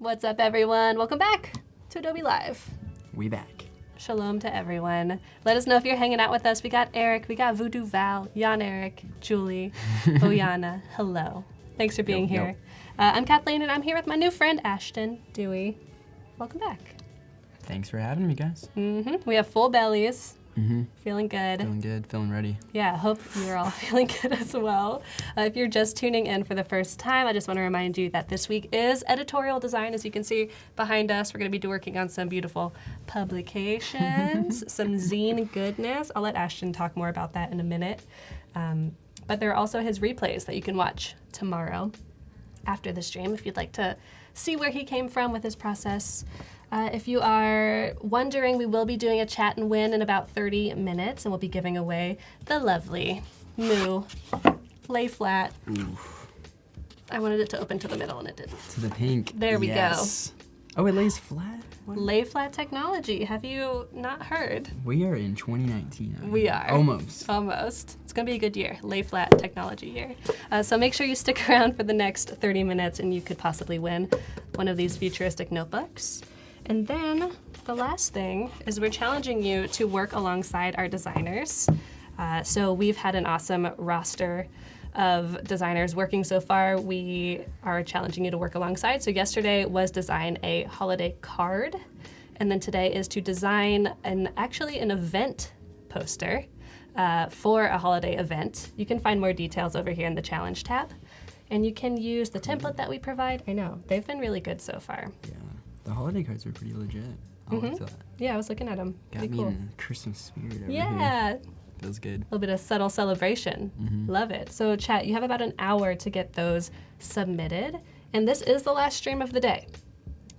What's up, everyone? Welcome back to Adobe Live. We back. Shalom to everyone. Let us know if you're hanging out with us. We got Eric, we got Voodoo Val, Jan Eric, Julie, Oyana. Hello. Thanks for being here. I'm Kathleen, and I'm here with my new friend, Ashton Dewey. Welcome back. Thanks for having me, guys. We have full bellies. Feeling good. Feeling good, feeling ready. Yeah, hope you're all feeling good as well. If you're just tuning in for the first time, I just want to remind you that this week is editorial design. As you can see behind us, we're going to be working on some beautiful publications, some zine goodness. I'll let Ashton talk more about that in a minute. But there are also his replays that you can watch tomorrow after the stream if you'd like to see where he came from with his process. If you are wondering, we will be doing a chat and win in about 30 minutes, and we'll be giving away the lovely Moo Lay Flat. Oof. I wanted it to open to the middle, and it didn't. To the pink. There we go. Oh, it lays flat? What? Lay Flat technology. Have you not heard? We are in 2019. We are. Almost. Almost. It's going to be a good year. Lay Flat technology year. So make sure you stick around for the next 30 minutes, and you could possibly win one of these futuristic notebooks. And then the last thing is we're challenging you to work alongside our designers. So we've had an awesome roster of designers working so far. We are challenging you to work alongside. So yesterday was design a holiday card. And then today is to design an event poster for a holiday event. You can find more details over here in the challenge tab. And you can use the template that we provide. I know, they've been really good so far. Yeah. The holiday cards are pretty legit. I like that. Yeah, I was looking at them. Got Pretty me cool. in the Christmas spirit over Yeah, here. Feels good. a little bit of subtle celebration. Love it. So chat, you have about an hour to get those submitted. And this is the last stream of the day.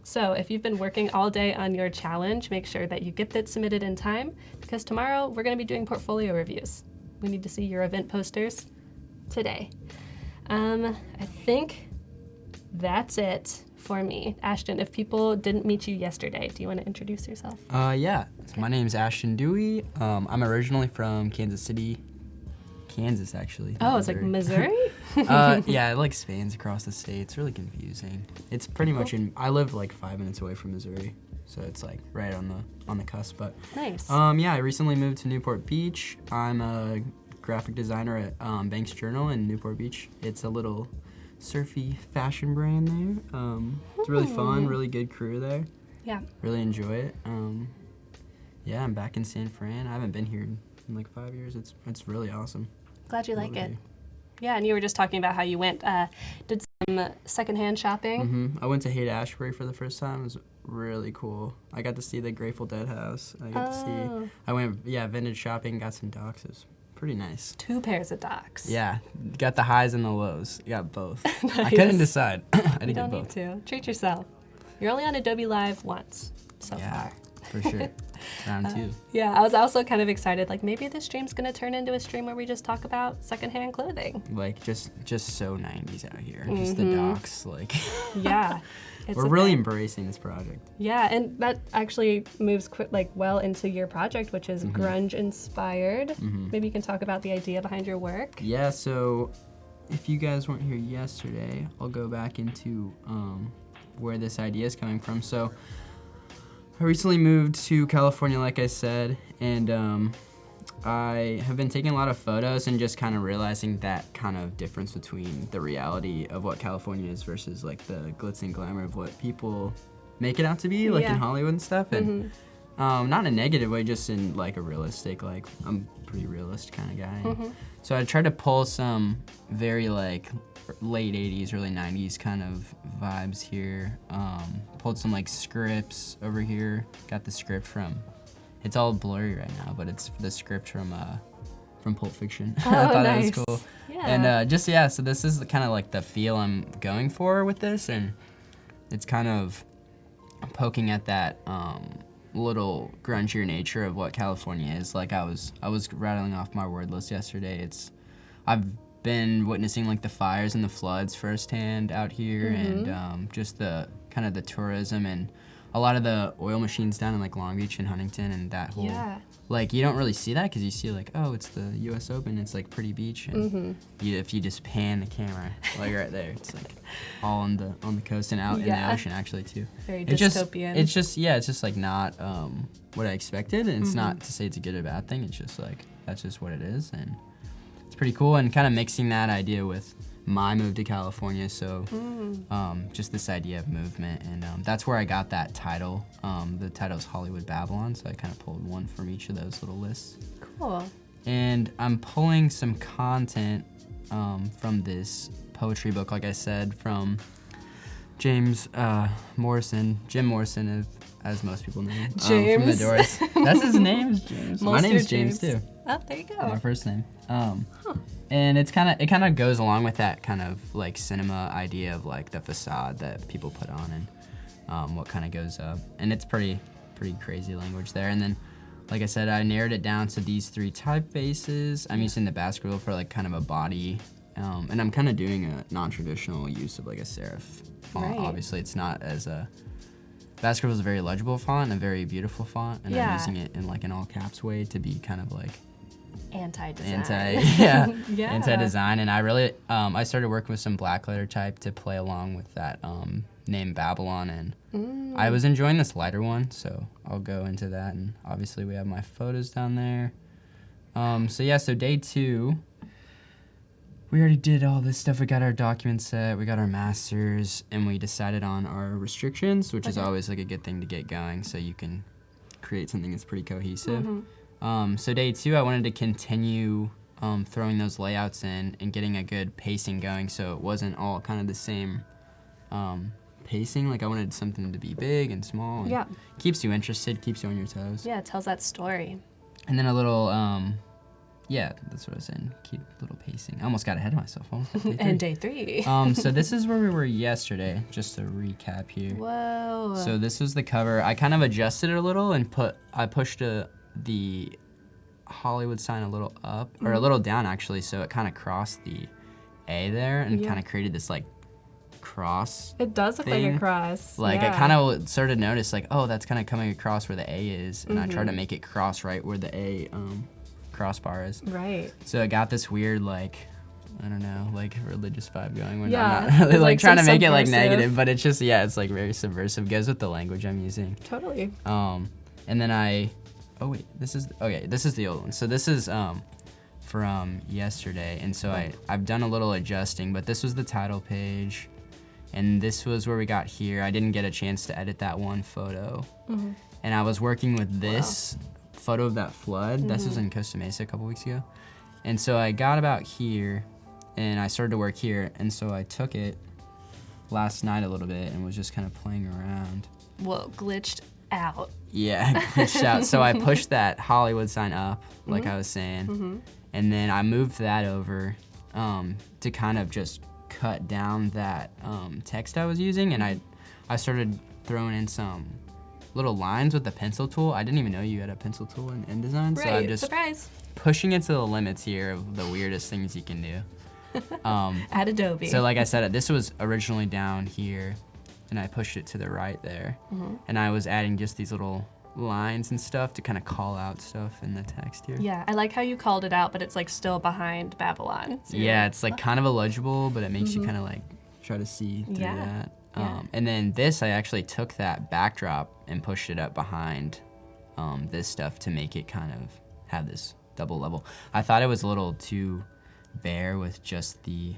So if you've been working all day on your challenge, make sure that you get that submitted in time, because tomorrow we're going to be doing portfolio reviews. We need to see your event posters today. I think that's it for me. Ashton, if people didn't meet you yesterday, do you want to introduce yourself? Yeah. So my name's Ashton Dewey. I'm originally from Kansas City. Kansas, actually. Oh, it's like Missouri? Yeah, it like spans across the state. It's really confusing. It's pretty much I live like 5 minutes away from Missouri, so it's like right on the cusp. But Nice. yeah, I recently moved to Newport Beach. I'm a graphic designer at Banks Journal in Newport Beach. It's a little surfy fashion brand there. It's really fun, really good crew there. Yeah. Really enjoy it. Yeah, I'm back in San Fran. I haven't been here in like 5 years. It's really awesome. Glad you like Love it. here. Yeah, and you were just talking about how you went, did some secondhand shopping. I went to Haight-Ashbury for the first time. It was really cool. I got to see the Grateful Dead house. I went, vintage shopping, got some docs. It was pretty nice. 2 pairs of docs. Yeah, got the highs and the lows. Got both. Nice. I couldn't decide. I You didn't get don't need both. to. Treat yourself. You're only on Adobe Live once so Yeah, far. for sure. Round 2. Yeah, I was also kind of excited, like maybe this stream's gonna turn into a stream where we just talk about secondhand clothing. Like just so 90s out here. Just the docs. Like Yeah. It's we're a really thing. embracing this project. Yeah, and that actually moves well into your project, which is grunge inspired. Maybe you can talk about the idea behind your work. Yeah, so if you guys weren't here yesterday, I'll go back into where this idea is coming from. So I recently moved to California, like I said, and I have been taking a lot of photos and just kind of realizing that kind of difference between the reality of what California is versus like the glitz and glamour of what people make it out to be, like Yeah. in Hollywood and stuff. And not in a negative way, just in like a realistic, like I'm a pretty realist kind of guy. So I tried to pull some very like late 80s, early 90s kind of vibes here. Pulled some like scripts over here. Got the script from, it's all blurry right now, but it's the script from Pulp Fiction. I thought nice. it was cool. Yeah. And so this is kind of like the feel I'm going for with this, and it's kind of poking at that little grungier nature of what California is. Like I was rattling off my word list yesterday. I've been witnessing like the fires and the floods firsthand out here, and just the kind of the tourism and a lot of the oil machines down in like Long Beach and Huntington and that whole, Yeah. like you don't really see that because you see like, oh, it's the U.S. Open, it's like pretty beach, and Mm-hmm. if you just pan the camera like right there, it's like all on the coast and out in the Yeah. ocean actually too. Very It's just dystopian. it's just like not what I expected, and it's Mm-hmm. not to say it's a good or bad thing. It's just like that's just what it is, and it's pretty cool. And kind of mixing that idea with my move to California, so just this idea of movement, and that's where I got that title. The title's Hollywood Babylon, so I kind of pulled one from each of those little lists. Cool. And I'm pulling some content from this poetry book, like I said, from Jim Morrison, as most people know him, from the James. Doors. That's his name, is James. My Most name's are James too. Oh, there you go. My first name. And it kind of goes along with that kind of like cinema idea of like the facade that people put on and what kind of goes up. And it's pretty crazy language there. And then, like I said, I narrowed it down to these 3 typefaces. I'm using the Baskerville for like kind of a body, and I'm kind of doing a non-traditional use of like a serif font. Right. Obviously, it's not as Baskerville is a very legible font and a very beautiful font, and Yeah. I'm using it in like an all caps way to be kind of like Anti-design. Yeah. anti-design. And I really I started working with some black letter type to play along with that name Babylon, and I was enjoying this lighter one, so I'll go into that. And obviously we have my photos down there. So day 2, we already did all this stuff. We got our documents set, we got our masters, and we decided on our restrictions, which is always like a good thing to get going so you can create something that's pretty cohesive. So day 2, I wanted to continue throwing those layouts in and getting a good pacing going, so it wasn't all kind of the same pacing. Like I wanted something to be big and small. And Yeah. keeps you interested, keeps you on your toes. Yeah, it tells that story. And then a little, yeah, that's what I was saying. Keep a little pacing. I almost got ahead of myself. Almost got day 3. And day 3. So this is where we were yesterday, just to recap here. Whoa. So this was the cover. I kind of adjusted it a little and I pushed the Hollywood sign a little up, or a little down actually, so it kind of crossed the A there and Yeah. kind of created this like cross. It does look like a thing. cross. Like yeah. I kind of started to notice like, oh, that's kind of coming across where the A is, and I tried to make it cross right where the A crossbar is. Right. So it got this weird like, I don't know, like religious vibe going when Yeah, I'm not really it's like like trying to some make it like subversive. negative, but it's just, yeah, it's like very subversive. Goes with the language I'm using. Totally. And then oh wait, this is the old one. So this is from yesterday, and so I've done a little adjusting, but this was the title page, and this was where we got here. I didn't get a chance to edit that one photo, and I was working with this photo of that flood. This was in Costa Mesa a couple weeks ago, and so I got about here, and I started to work here, and so I took it last night a little bit and was just kind of playing around. Well, glitched out. Yeah, glitched out. So I pushed that Hollywood sign up, like I was saying, and then I moved that over to kind of just cut down that text I was using, and I started throwing in some little lines with the pencil tool. I didn't even know you had a pencil tool in InDesign, so I'm Right. just Surprise. pushing it to the limits here of the weirdest things you can do. At Adobe. So like I said, this was originally down here, and I pushed it to the right there. And I was adding just these little lines and stuff to kind of call out stuff in the text here. Yeah, I like how you called it out, but it's like still behind Babylon. So you're Yeah, like, it's like kind of illegible, but it makes you kind of like try to see through Yeah, that. yeah. And then this, I actually took that backdrop and pushed it up behind this stuff to make it kind of have this double level. I thought it was a little too bare with just the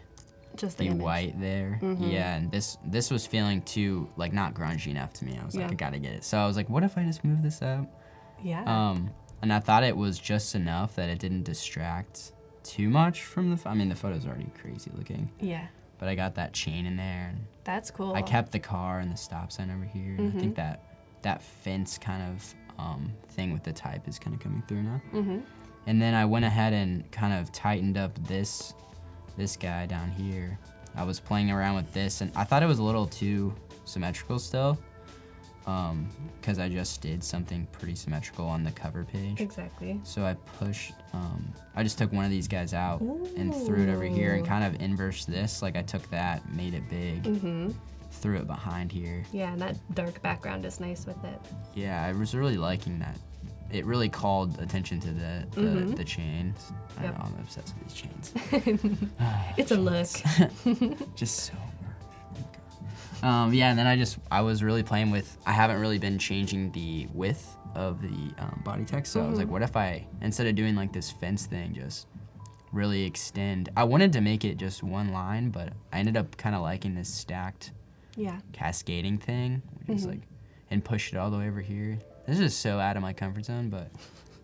just the image. white there. Yeah, and this was feeling too like not grungy enough to me. I was like, Yeah. I gotta get it. So I was like, what if I just move this up? Yeah. And I thought it was just enough that it didn't distract too much from the. I mean, the photo's already crazy looking, yeah. but I got that chain in there, and That's cool. I kept the car and the stop sign over here. And I think that fence kind of thing with the type is kind of coming through now. And then I went ahead and kind of tightened up this guy down here. I was playing around with this, and I thought it was a little too symmetrical still, because I just did something pretty symmetrical on the cover page. Exactly. So I pushed, I just took one of these guys out and threw it over here and kind of inversed this. Like I took that, made it big, threw it behind here. Yeah, and that dark background is nice with it. Yeah, I was really liking that. It really called attention to the chains. I Yep. know, I'm obsessed with these chains. It's a look. Just so yeah, and then I was really playing with, I haven't really been changing the width of the body text, so I was like, what if I, instead of doing like this fence thing, just really extend. I wanted to make it just one line, but I ended up kind of liking this stacked Yeah. cascading thing, which is like, and push it all the way over here. This is so out of my comfort zone, but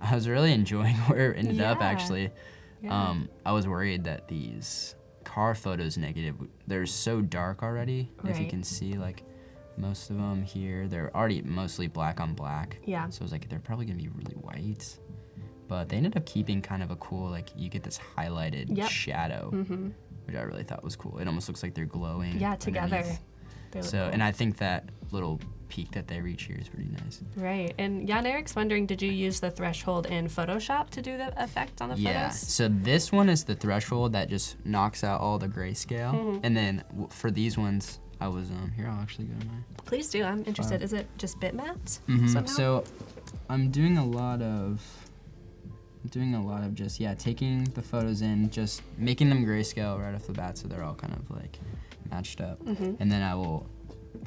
I was really enjoying where it ended up, Yeah. actually. Yeah. I was worried that these car photos negative, they're so dark already. If you Right. can see, like, most of them here, they're already mostly black on black. Yeah. So I was like, they're probably gonna be really white. But they ended up keeping kind of a cool, like, you get this highlighted Yep. shadow, which I really thought was cool. It almost looks like they're glowing. Yeah, together. underneath. They look So, cool. and I think that little peak that they reach here is pretty nice. Right. And Jan Eric's wondering, did you use the threshold in Photoshop to do the effect on the Yeah. photos? So this one is the threshold that just knocks out all the grayscale. And then for these ones, I was here. I'll actually go to my. Please do. I'm interested. Is it just bitmaps? Mhm. Somehow? So I'm doing a lot of just taking the photos in, just making them grayscale right off the bat, so they're all kind of like matched up. And then I will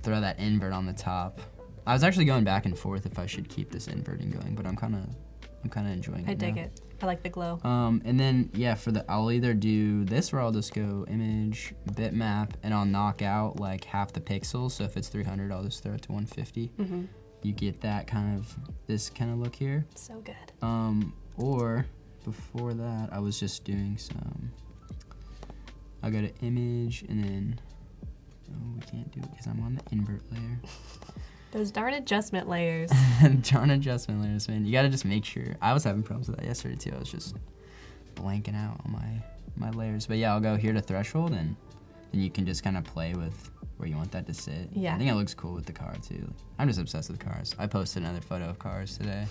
throw that invert on the top. I was actually going back and forth if I should keep this inverting going, but I'm kind of enjoying it. I dig now. it. I like the glow. And then I'll either do this or I'll just go image, bitmap, and I'll knock out like half the pixels. So if it's 300, I'll just throw it to 150. You get that this kind of look here. So good. Or before that, I was just doing I'll go to image and then, we can't do it because I'm on the invert layer. Those darn adjustment layers. Darn adjustment layers, man. You gotta just make sure. I was having problems with that yesterday too. I was just blanking out on my layers. But yeah, I'll go here to threshold and then you can just kind of play with where you want that to sit. Yeah. I think it looks cool with the car too. I'm just obsessed with cars. I posted another photo of cars today.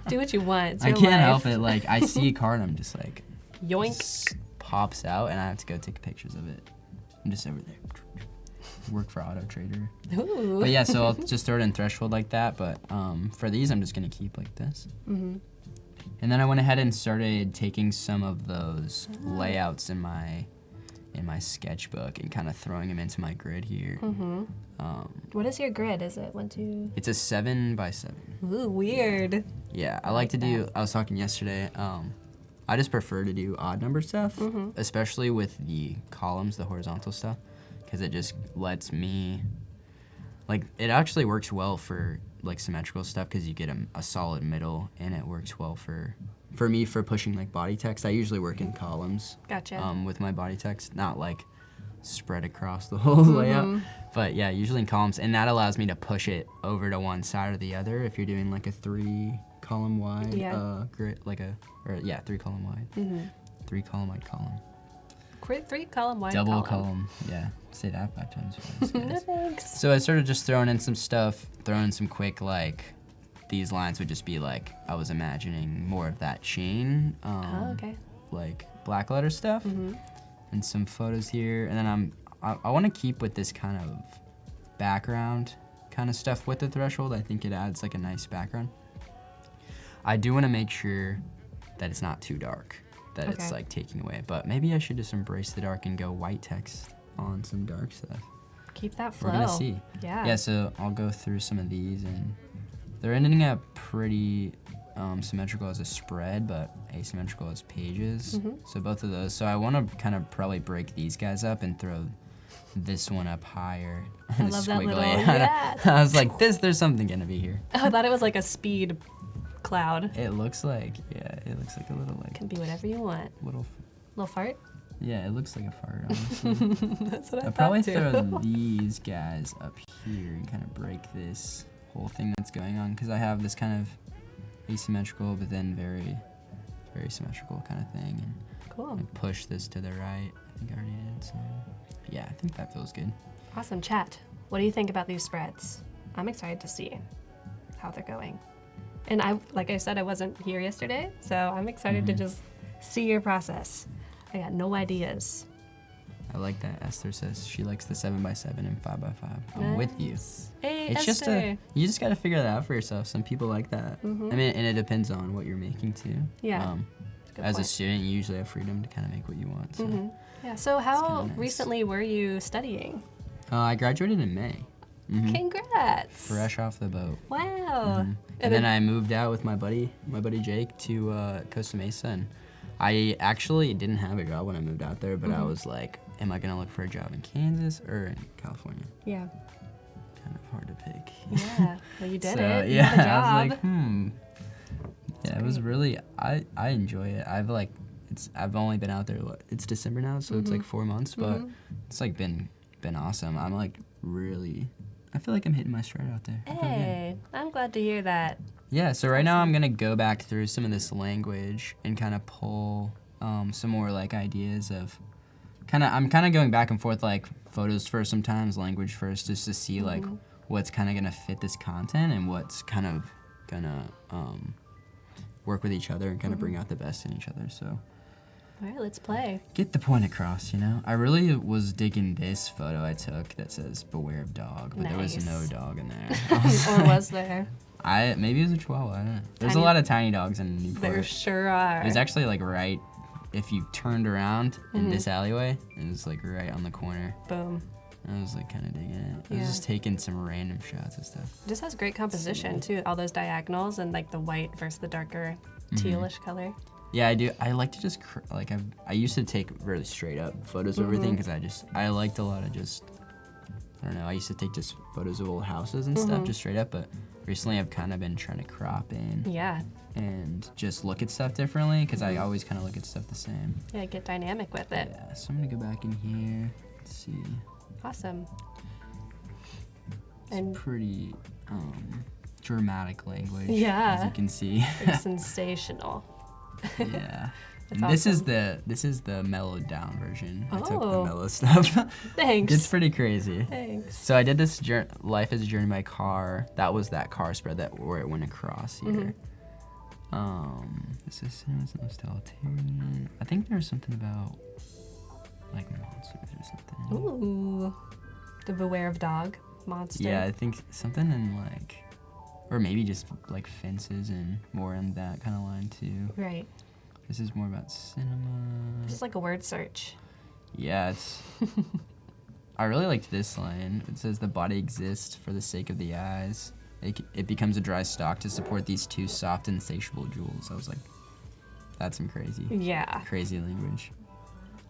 Do what you want. It's I your can't life. help it. Like I see a car and I'm just like, Yoink. just pops out and I have to go take pictures of it. I'm just over there. Work for Auto Trader. Ooh. But yeah, so I'll just throw it in threshold like that. But for these, I'm just gonna keep like this. And then I went ahead and started taking some of those layouts in my sketchbook and kind of throwing them into my grid here. What is your grid? Is it 1, 2? It's a 7x7. Ooh, weird. Yeah, I like to do. I was talking yesterday. I just prefer to do odd number stuff, especially with the columns, the horizontal stuff, because it just lets me. Like, it actually works well for like symmetrical stuff because you get a solid middle, and it works well for me for pushing like body text. I usually work in columns. Gotcha. With my body text, not like spread across the whole layout. But yeah, usually in columns, and that allows me to push it over to one side or the other if you're doing like a 3-column wide grid, 3-column wide. 3-column wide column. 3-column wide Double column. column. Yeah. Say that 5 times fast, guys. Thanks. So I started just throwing in some stuff, throwing some quick, like, these lines would just be like, I was imagining more of that chain, Oh, okay. like black letter stuff, and some photos here. And then I want to keep with this kind of background kind of stuff with the threshold. I think it adds like a nice background. I do want to make sure that it's not too dark, that it's Okay. like taking away. But maybe I should just embrace the dark and go white text on some dark stuff. Keep that flow. We're gonna see. Yeah. Yeah, so I'll go through some of these, and they're ending up pretty symmetrical as a spread, but asymmetrical as pages. So both of those. So I want to kind of probably break these guys up and throw this one up higher. I love that little, Squiggly. yeah. I was like, there's something gonna be here. Oh, I thought it was like a speed cloud. It looks like, it looks like a little like Can be whatever you want. little. Little fart? Yeah, it looks like a fart. Honestly. That's what I I'll probably thought too. throw these guys up here and kind of break this whole thing that's going on, because I have this kind of asymmetrical but then very, very symmetrical kind of thing, and Cool. I push this to the right. I think I already did some. Yeah, I think that feels good. Awesome. Chat, what do you think about these spreads? I'm excited to see how they're going. And like I said, I wasn't here yesterday, so I'm excited to just see your process. I got no ideas. I I like that Esther says she likes the 7x7 and 5x5. I'm with you. Hey, It's just Esther. you just gotta figure that out for yourself. Some people like that. Mhm. I mean, and it depends on what you're making too. Yeah. Good As a point. student, you usually have freedom to kind of make what you want. So. Mhm. Yeah. So how kinda nice. recently were you studying? I graduated in May. Mhm. Congrats. Fresh off the boat. Wow. Mhm. And then I moved out with my buddy Jake, to Costa Mesa, and I actually didn't have a job when I moved out there, but I was like, am I gonna look for a job in Kansas or in California? Yeah. Kind of hard to pick. Yeah. Well, you did So, it. You yeah, had a job. I was like, Yeah, it was really. I enjoy it. I've only been out there. It's December now, so it's like 4 months, but it's like been awesome. I'm like really. I feel like I'm hitting my stride out there. I feel good. Hey, I'm glad to hear that. Yeah, so right now I'm gonna go back through some of this language and kind of pull some more like ideas of I'm kind of going back and forth, like photos first sometimes, language first, just to see like what's kind of gonna fit this content and what's kind of gonna work with each other and kind of bring out the best in each other. So All right, let's play. get the point across, you know. I really was digging this photo I took that says "Beware of dog," but there was Nice. no dog in there. Or was there? Maybe it was a Chihuahua. I don't know. There's Tiny- a lot of tiny dogs in Newport. There sure are. It was actually like right, if you turned around in this alleyway, it was like right on the corner. Boom. I was like kind of digging it. I Yeah. was just taking some random shots and stuff. It just has great composition too. All those diagonals and like the white versus the darker tealish color. Yeah, I do. I like to just I used to take really straight up photos of everything because I liked a lot of just, I don't know. I used to take just photos of old houses and stuff just straight up, but recently I've kind of been trying to crop in Yeah. and just look at stuff differently because I always kind of look at stuff the same. Yeah, get dynamic with it. Yeah, so I'm gonna go back in here. Let's see. Awesome. It's And pretty dramatic language. Yeah. As you can see. it's sensational. Yeah. That's And this is awesome. the mellowed down version. I took the Oh. mellow stuff. Thanks. It's pretty crazy. Thanks. So I did this Life as a Journey by Car. That was that car spread where it went across here. This is Cinemas Nostaltarian. I think there's something about like monsters or something. Ooh. The Beware of Dog monster. Yeah, I think something in like, or maybe just like fences and more in that kind of line too. Right. This is more about cinema. This is like a word search. Yeah, it's. I really liked this line. It says the body exists for the sake of the eyes. It becomes a dry stalk to support these two soft, insatiable jewels. I was like, that's some crazy Yeah. language.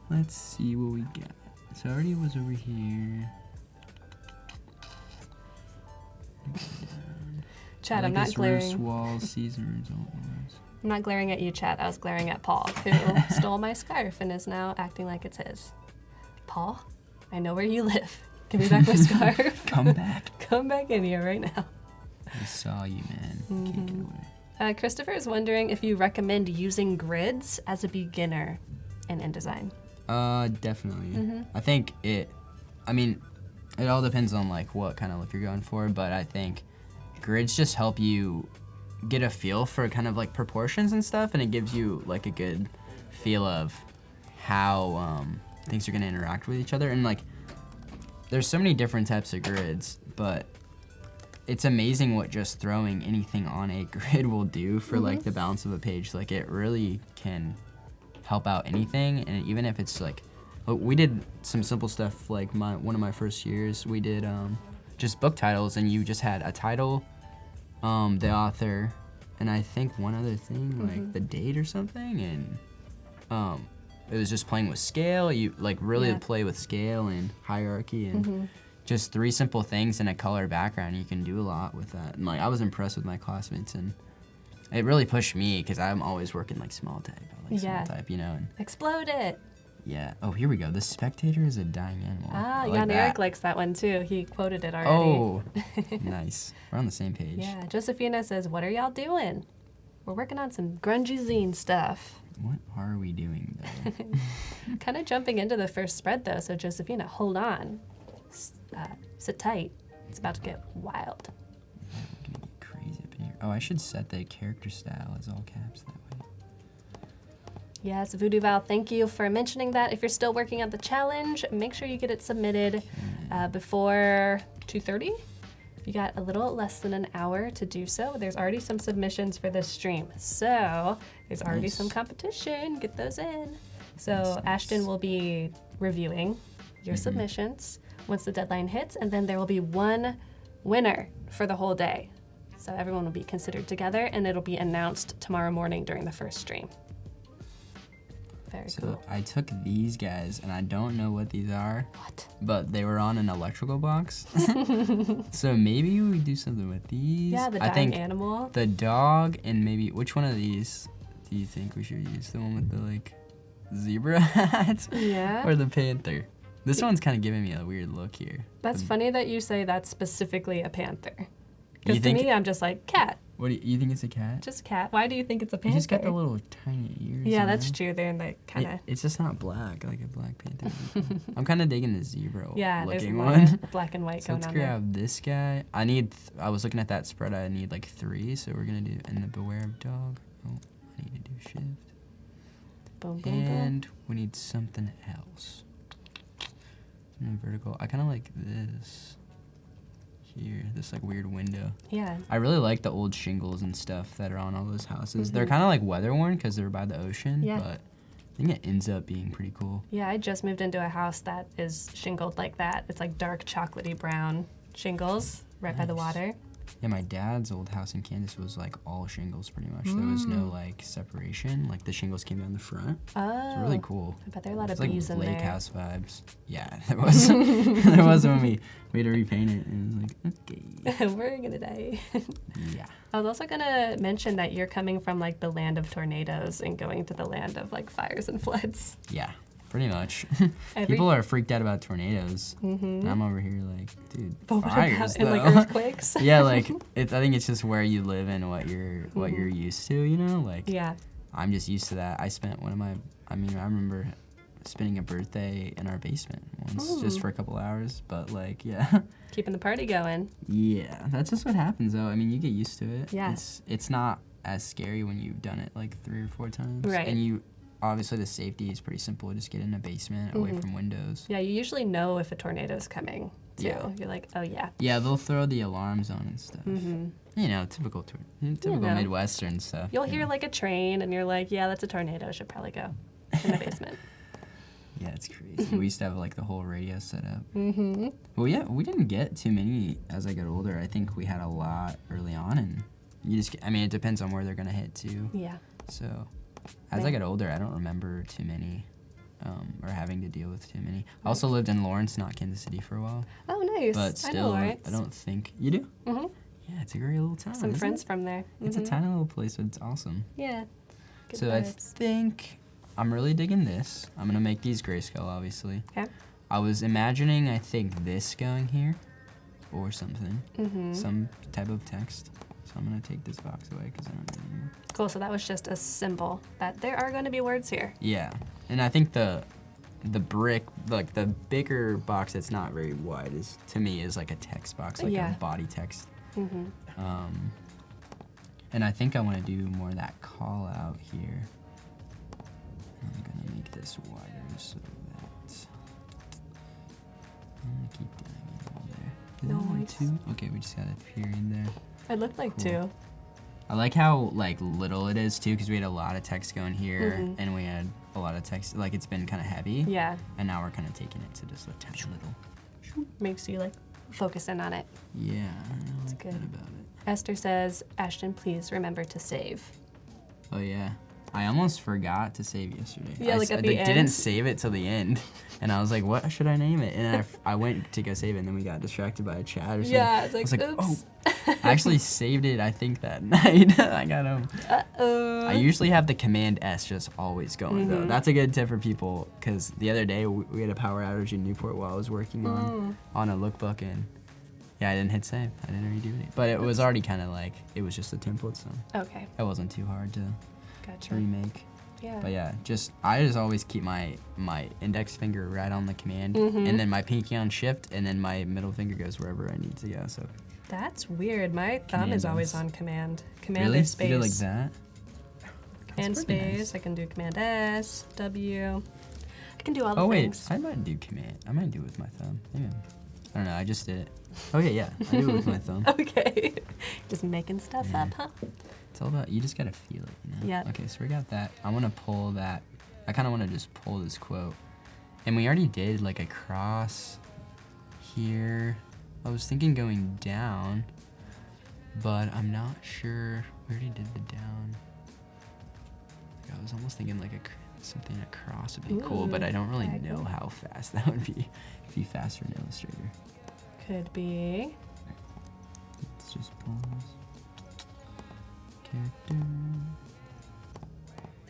Let's see what we got. So I already was over here. Chad, I I'm like not this glaring. roast wall, season result was. I'm not glaring at you, Chad. I was glaring at Paul, who stole my scarf and is now acting like it's his. Paul, I know where you live. Give me back my scarf. Come back. Come back in here right now. I saw you, man. Can't get away. Christopher is wondering if you recommend using grids as a beginner in InDesign. Definitely. I think it all depends on like what kind of look you're going for, but I think grids just help you get a feel for kind of like proportions and stuff, and it gives you like a good feel of how things are gonna interact with each other. And like, there's so many different types of grids, but it's amazing what just throwing anything on a grid will do for like the balance of a page. Like, it really can help out anything. And even if it's like, we did some simple stuff like one of my first years, we did just book titles, and you just had a title, the author, and I think one other thing, like the date or something, and it was just playing with scale. You like really play with scale and hierarchy, and just 3 simple things in a color background. You can do a lot with that. And like, I was impressed with my classmates, and it really pushed me because I'm always working like small type. I like small type, you know. And Explode it. yeah. Oh, here we go. The spectator is a dying animal. Ah, I like Jan that. Erik likes that one too. He quoted it already. Oh, nice. We're on the same page. Yeah, Josephina says, what are y'all doing? We're working on some grungy zine stuff. What are we doing though? Kind of jumping into the first spread though, so Josephina, hold on. Sit tight. It's about to get wild. We're gonna get crazy up in here. Oh, I should set the character style as all caps that way. Yes, Voodoo Val, thank you for mentioning that. If you're still working on the challenge, make sure you get it submitted before 2:30. You got a little less than an hour to do so. There's already some submissions for this stream, so there's already Nice. some competition. Get those in. So Nice. Ashton will be reviewing your submissions once the deadline hits, and then there will be one winner for the whole day. So everyone will be considered together, and it'll be announced tomorrow morning during the first stream. Very So cool. I took these guys, and I don't know what these are, What? but they were on an electrical box. So maybe we do something with these. Yeah, the I dying think animal. the dog and maybe which one of these do you think we should use? The one with the like zebra hat Yeah. or the panther? This one's kind of giving me a weird look here. That's funny that you say that's specifically a panther. You Because to think- me, I'm just like, cat. What do you think it's a cat? Just cat. Why do you think it's a He's panther? just got the little tiny ears. Yeah, you that's know? true. They're like kind of. It's just not black like a black panther. I'm kind of digging the zebra Yeah, there's looking more one. black and white So going let's on there. grab this guy. I was looking at that spread. I need like 3, so we're gonna do and the beware of dog. Oh, I need to do shift. Boom, boom, boom. And we need something else. Something vertical. I kind of like this here. This like weird window. Yeah. I really like the old shingles and stuff that are on all those houses. They're kind of like weather worn because they're by the ocean. Yeah. But I think it ends up being pretty cool. Yeah, I just moved into a house that is shingled like that. It's like dark chocolatey brown shingles right by the Nice. water. Yeah, my dad's old house in Kansas was like all shingles pretty much. There was no like separation. Like the shingles came down the front. Oh. It's really cool. I bet there are a lot It's of like bees in lake there. house vibes. Yeah, there was. There was when we had to repaint it, and it was like, okay. We're gonna die. Yeah. I was also gonna mention that you're coming from like the land of tornadoes and going to the land of like fires and floods. Yeah, pretty much. Every- People are freaked out about tornadoes, and I'm over here like, dude, But what fires about in like though. earthquakes? Yeah, like I think it's just where you live and what you're used to, you know. Like Yeah. I'm just used to that. I spent I remember spending a birthday in our basement once, just Ooh. for a couple hours. But like, yeah, Keeping the party going. yeah, that's just what happens though. I mean, you get used to it. Yeah. It's not as scary when you've done it like 3 or 4 times. Right. And you obviously the safety is pretty simple. Just get in a basement away from windows. Yeah, you usually know if a tornado's coming too. Yeah. You're like, oh yeah. Yeah, they'll throw the alarms on and stuff. Mm-hmm. You know, typical know. Midwestern stuff. You'll you hear know. like a train and you're like, yeah, that's a tornado. Should probably go in the basement. Yeah, it's crazy. We used to have like the whole radio set up. Mm-hmm. Well, yeah, we didn't get too many as I got older. I think we had a lot early on, and you just, I mean, it depends on where they're gonna hit too. Yeah. So, as I Right. got older, I don't remember too many, or having to deal with too many. I also lived in Lawrence, not Kansas City, for a while, Oh, nice. but I know still, Lawrence. I don't think you do. Mm-hmm. Yeah, it's a great little town. Some isn't friends it? from there. It's a Mhm. tiny little place, but it's awesome. Yeah. Good So I vibes. think I'm really digging this. I'm gonna make these grayscale, obviously. Okay. I was imagining, I think, this going here, or something, Mm-hmm. some type of text. So I'm gonna take this box away because I don't need it anymore. Cool. So that was just a symbol that there are going to be words here. Yeah, and I think the brick, like the bigger box that's not very wide, is to me is like a text box, like Yeah. a body text. Mm-hmm. And I think I want to do more of that call out here. I'm gonna make this wider so that I'm gonna keep doing it all there. Is that like Nice. 2? Okay, we just got a period there. It looked like Cool. two. I like how like little it is too, because we had a lot of text going here, Mhm. and we had a lot of text. Like it's been kind of heavy, Yeah. and now we're kind of taking it to just a tiny little. Makes you like focus in on it. Yeah, I like good. that about it. Esther says, Ashton, please remember to save. Oh yeah, I almost forgot to save yesterday. Yeah, I like at the didn't end. save it till the end, and I was like, "What should I name it?" And I went to go save it, and then we got distracted by a chat or something. Yeah, it's I like, was like, oops. I actually saved it, I think, that night. I got home. Uh-oh. I usually have the Command S just always going, though. Mhm. That's a good tip for people, because the other day we had a power outage in Newport while I was working on a lookbook, and yeah, I didn't hit save. I didn't redo it. But it was already kind of like, it was just a template, so Okay, it wasn't too hard to gotcha. remake. Yeah. But yeah, I just always keep my index finger right on the command, Mhm. and then my pinky on shift, and then my middle finger goes wherever I need to go. So That's weird. My thumb is Command always S. on command. Command really, or space. you do like that? and That's pretty space. nice. I can do Command S, W. I can do all the Oh wait, things. I might do command. I might do it with my thumb. Maybe I don't know. I just did it. Okay, yeah, I do it with my thumb. Okay. Just making stuff Yeah. up, huh? It's all about you just gotta feel it, you know. Yeah. Okay, so we got that. I want to pull that. I kind of want to just pull this quote, and we already did like a cross here. I was thinking going down, but I'm not sure. We already did the down. I was almost thinking like something across would be cool, but I don't really know diagonal. how fast that would be. It'd be faster in Illustrator. Could be. Let's just pull this character.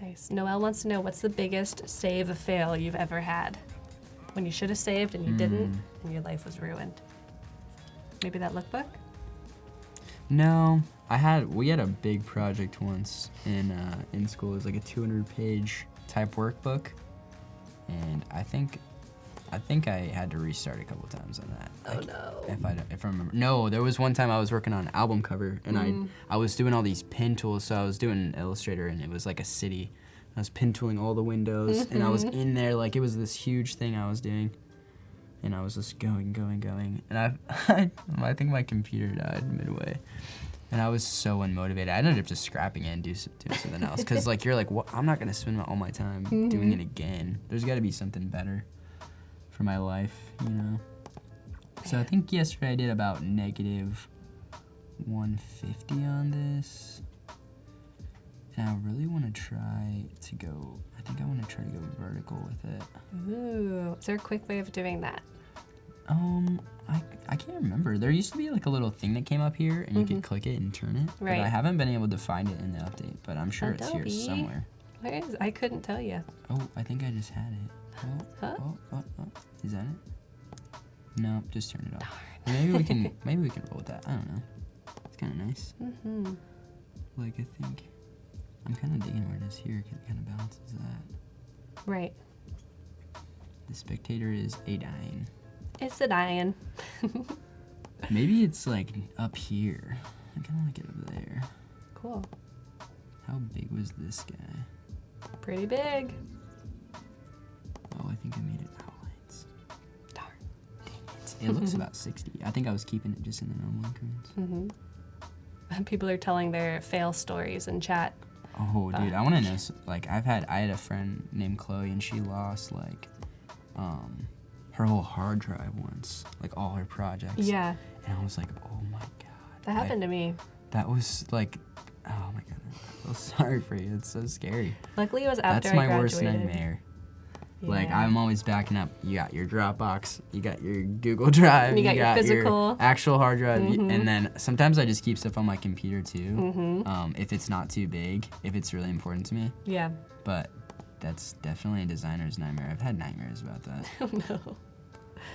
Nice. Noelle wants to know, what's the biggest save fail you've ever had? When you should have saved and you didn't, and your life was ruined. Maybe that lookbook? No, we had a big project once in school. It was like a 200-page type workbook, and I think I had to restart a couple times on that. Oh Like, no. If I remember. No, there was one time I was working on an album cover, and I was doing all these pin tools. So I was doing an Illustrator, and it was like a city. I was pin tooling all the windows, and I was in there like it was this huge thing I was doing. And I was just going, and I think my computer died midway, and I was so unmotivated. I ended up just scrapping it and doing something else, because like you're like, I'm not gonna spend all my time doing it again. There's got to be something better for my life, you know. So I think yesterday I did about negative 150 on this, and I really want to try to go. I think I want to try to go vertical with it. Ooh. Is there a quick way of doing that? I can't remember. There used to be like a little thing that came up here, and you could click it and turn it. Right. But I haven't been able to find it in the update, but I'm sure it's here Adobe. somewhere. Where is? I couldn't tell you. Oh, I think I just had it. Huh? Oh. Is that it? No, just turn it off. Maybe we can roll with that. I don't know. It's kind of nice. Mm-hmm. Like I think I'm kind of digging where it is here. It kind of balances that. Right. The spectator is a dying. It's the dying. Maybe it's like up here. I kind of like it up there. Cool. How big was this guy? Pretty big. Oh, I think I made it outlines. Darn. It looks about 60. I think I was keeping it just in the normal increments. Mm-hmm. People are telling their fail stories in chat. Oh, dude, I want to know. Like, I had a friend named Chloe, and she lost like, her whole hard drive once, like all her projects. Yeah. And I was like, oh my god. That happened to me. That was like, oh my god. I feel sorry for you. It's so scary. Luckily, it was after That's my I worst graduated. nightmare. Like, Yeah. I'm always backing up. You got your Dropbox, you got your Google Drive, You got your physical. actual hard drive, and then sometimes I just keep stuff on my computer too, Mm-hmm. if it's not too big, if it's really important to me. Yeah. But that's definitely a designer's nightmare. I've had nightmares about that. Oh no.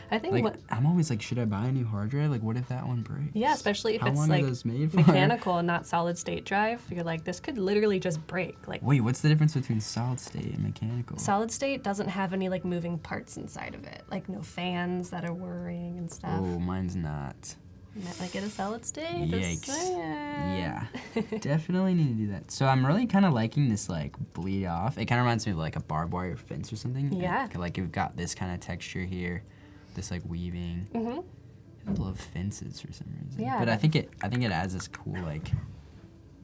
I think Like, what. I'm always like, should I buy a new hard drive? Like, what if that one breaks? Yeah, especially if How it's long like are those made for? mechanical and not solid state drive. You're like, this could literally just break. Like, Wait, what's the difference between solid state and mechanical? solid state doesn't have any like moving parts inside of it, like no fans that are whirring and stuff. Oh, mine's not. Might like get a solid state. just Yikes. saying. Yeah, definitely need to do that. So I'm really kind of liking this like bleed off. It kind of reminds me of like a barbed wire fence or something. Yeah. Like you've got this kind of texture here, this like weaving. Mm-hmm. I love fences for some reason. Yeah, But I that- think it adds this cool like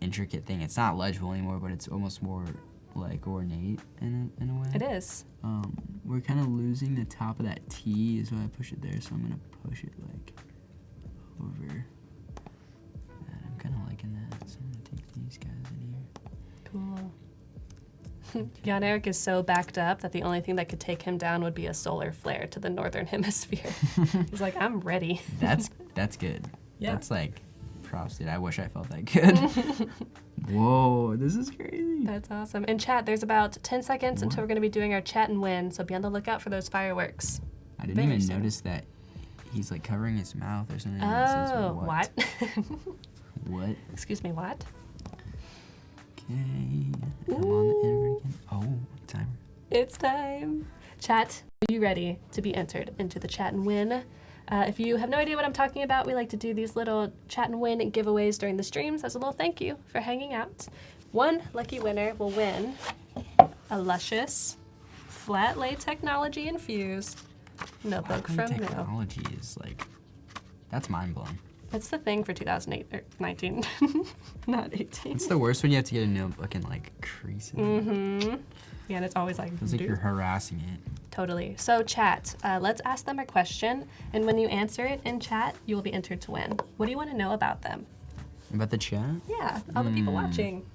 intricate thing. It's not legible anymore, but it's almost more like ornate in a way. It is. We're kind of losing the top of that T is why I push it there. So I'm gonna push it like over that. I'm kind of liking that. So I'm gonna take these guys in here. Cool. Jan Eric is so backed up that the only thing that could take him down would be a solar flare to the northern hemisphere. He's like, I'm ready. That's good. Yeah. That's like props, dude. I wish I felt that good. Whoa, this is crazy. That's awesome. In chat, there's about 10 seconds until we're going to be doing our chat and win, so be on the lookout for those fireworks. I didn't Very even soon. notice that he's like covering his mouth or something. and it says Oh, what? What? Excuse me, what? Okay. I'm on the invert again. Oh, timer. It's time. Chat, are you ready to be entered into the chat and win? If you have no idea what I'm talking about, we like to do these little chat and win giveaways during the streams as a little thank you for hanging out. One lucky winner will win a luscious, flat lay technology infused notebook from Moo. Technology is like, that's mind blowing. It's the thing for 2008 or 19, not 18. It's the worst when you have to get a notebook and like crease it. Mm-hmm. Yeah, and it's always like, It's like you're harassing it. Totally. So chat, let's ask them a question, and when you answer it in chat, you will be entered to win. What do you want to know about them? About the chat? Yeah, all the people watching.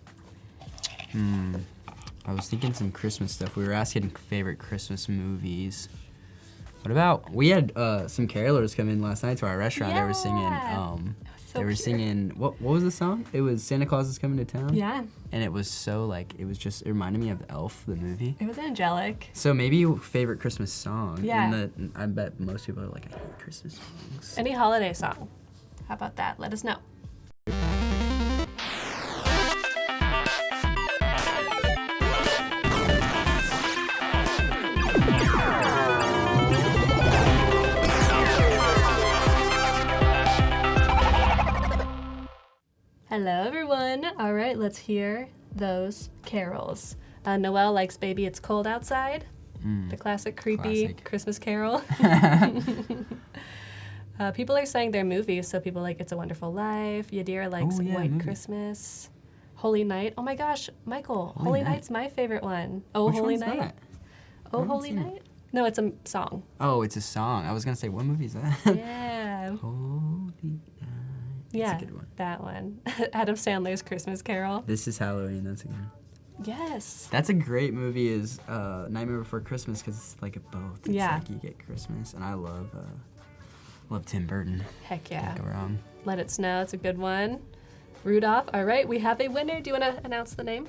I was thinking some Christmas stuff. We were asking favorite Christmas movies. What about, we had some carolers come in last night to our restaurant. They were singing, so they were pure. singing, what was the song? It was Santa Claus is Coming to Town? Yeah, And it was so like, it was just, it reminded me of Elf, the movie. it was angelic. So maybe favorite Christmas song. Yeah. And I bet most people are like, I hate Christmas songs. Any holiday song. How about that? Let us know. Hello, everyone. All right, let's hear those carols. Noelle likes Baby It's Cold Outside, the classic creepy Classic. Christmas carol. People are saying their movies, so people like It's a Wonderful Life. Yadira likes Oh, yeah, White movie. Christmas. Holy Night. Oh my gosh, Michael, Holy Holy Night. Night's my favorite one. Oh, Which Holy one's Night. that? Oh, haven't Holy seen it. Night. No, it's a song. Oh, it's a song. I was gonna say, what movie is that? Yeah. Holy Night. Yeah, That's a good one. that one. Adam Sandler's Christmas Carol. This is Halloween. That's a good one. Yes. That's a great movie. Is Nightmare Before Christmas because it's like a both. It's Yeah. like you get Christmas, and I love Tim Burton. Heck yeah. Can't go wrong. Let It Snow. It's a good one. Rudolph. All right, we have a winner. Do you want to announce the name?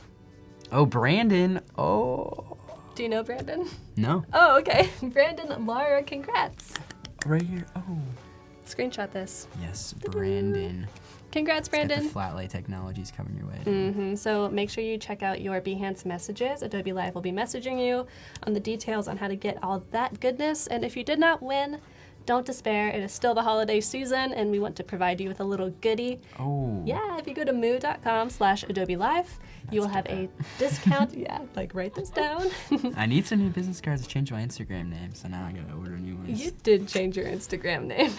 Oh, Brandon. Oh. Do you know Brandon? No. Oh, okay. Brandon, Laura, congrats. Right here. Oh. Screenshot this. Yes, Brandon. Congrats, Got the Brandon. flat lay technologies coming your way. So make sure you check out your Behance messages. Adobe Live will be messaging you on the details on how to get all that goodness. And if you did not win, don't despair. It is still the holiday season, and we want to provide you with a little goodie. Oh. Yeah, if you go to moo.com/Adobe Live, you will have a discount. Yeah, like write this down. I need some new business cards to change my Instagram name, so now I gotta order new ones. You did change your Instagram name.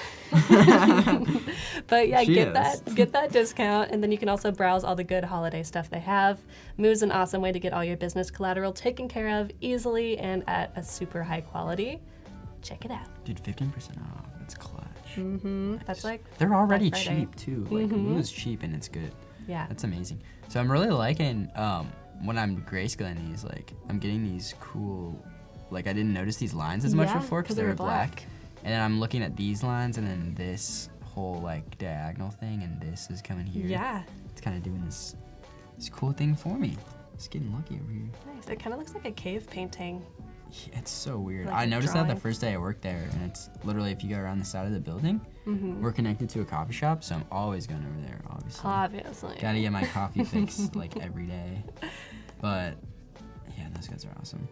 But yeah, She get is. get that discount, and then you can also browse all the good holiday stuff they have. Moo's an awesome way to get all your business collateral taken care of easily and at a super high quality. Check it out. Dude, 15% off. That's clutch. That's like, They're already Black Friday. cheap too. Like Moo's cheap and it's good. yeah. That's amazing. So I'm really liking when I'm grayscaling these. Like I'm getting these cool. Like I didn't notice these lines as much Yeah, before 'cause because they were black. And then I'm looking at these lines and then this whole like diagonal thing and this is coming here. Yeah, It's kind of doing this cool thing for me. It's getting lucky over here. nice. It kind of looks like a cave painting. Yeah, it's so weird. Like I a noticed that the drawing. first day I worked there, and it's literally if you go around the side of the building, we're connected to a coffee shop, so I'm always going over there, obviously. Obviously. Gotta get my coffee fix like every day. But yeah, those guys are awesome.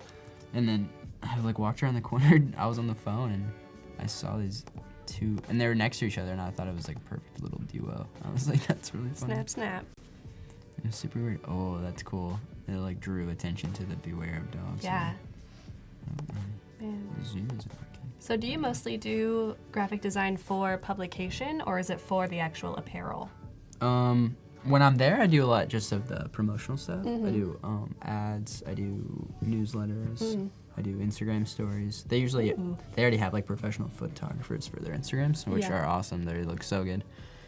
And then I like walked around the corner. I was on the phone and I saw these two, and they were next to each other, and I thought it was like a perfect little duo. I was like, that's really funny. Snap, snap. It was super weird. Oh, that's cool. It like drew attention to the beware of dogs. Yeah. And Man. Zoom isn't working. So do you mostly do graphic design for publication, or is it for the actual apparel? When I'm there, I do a lot just of the promotional stuff. I do ads. I do newsletters. I do Instagram stories. They usually, they already have like professional photographers for their Instagrams, which Yeah. are awesome. They look so good.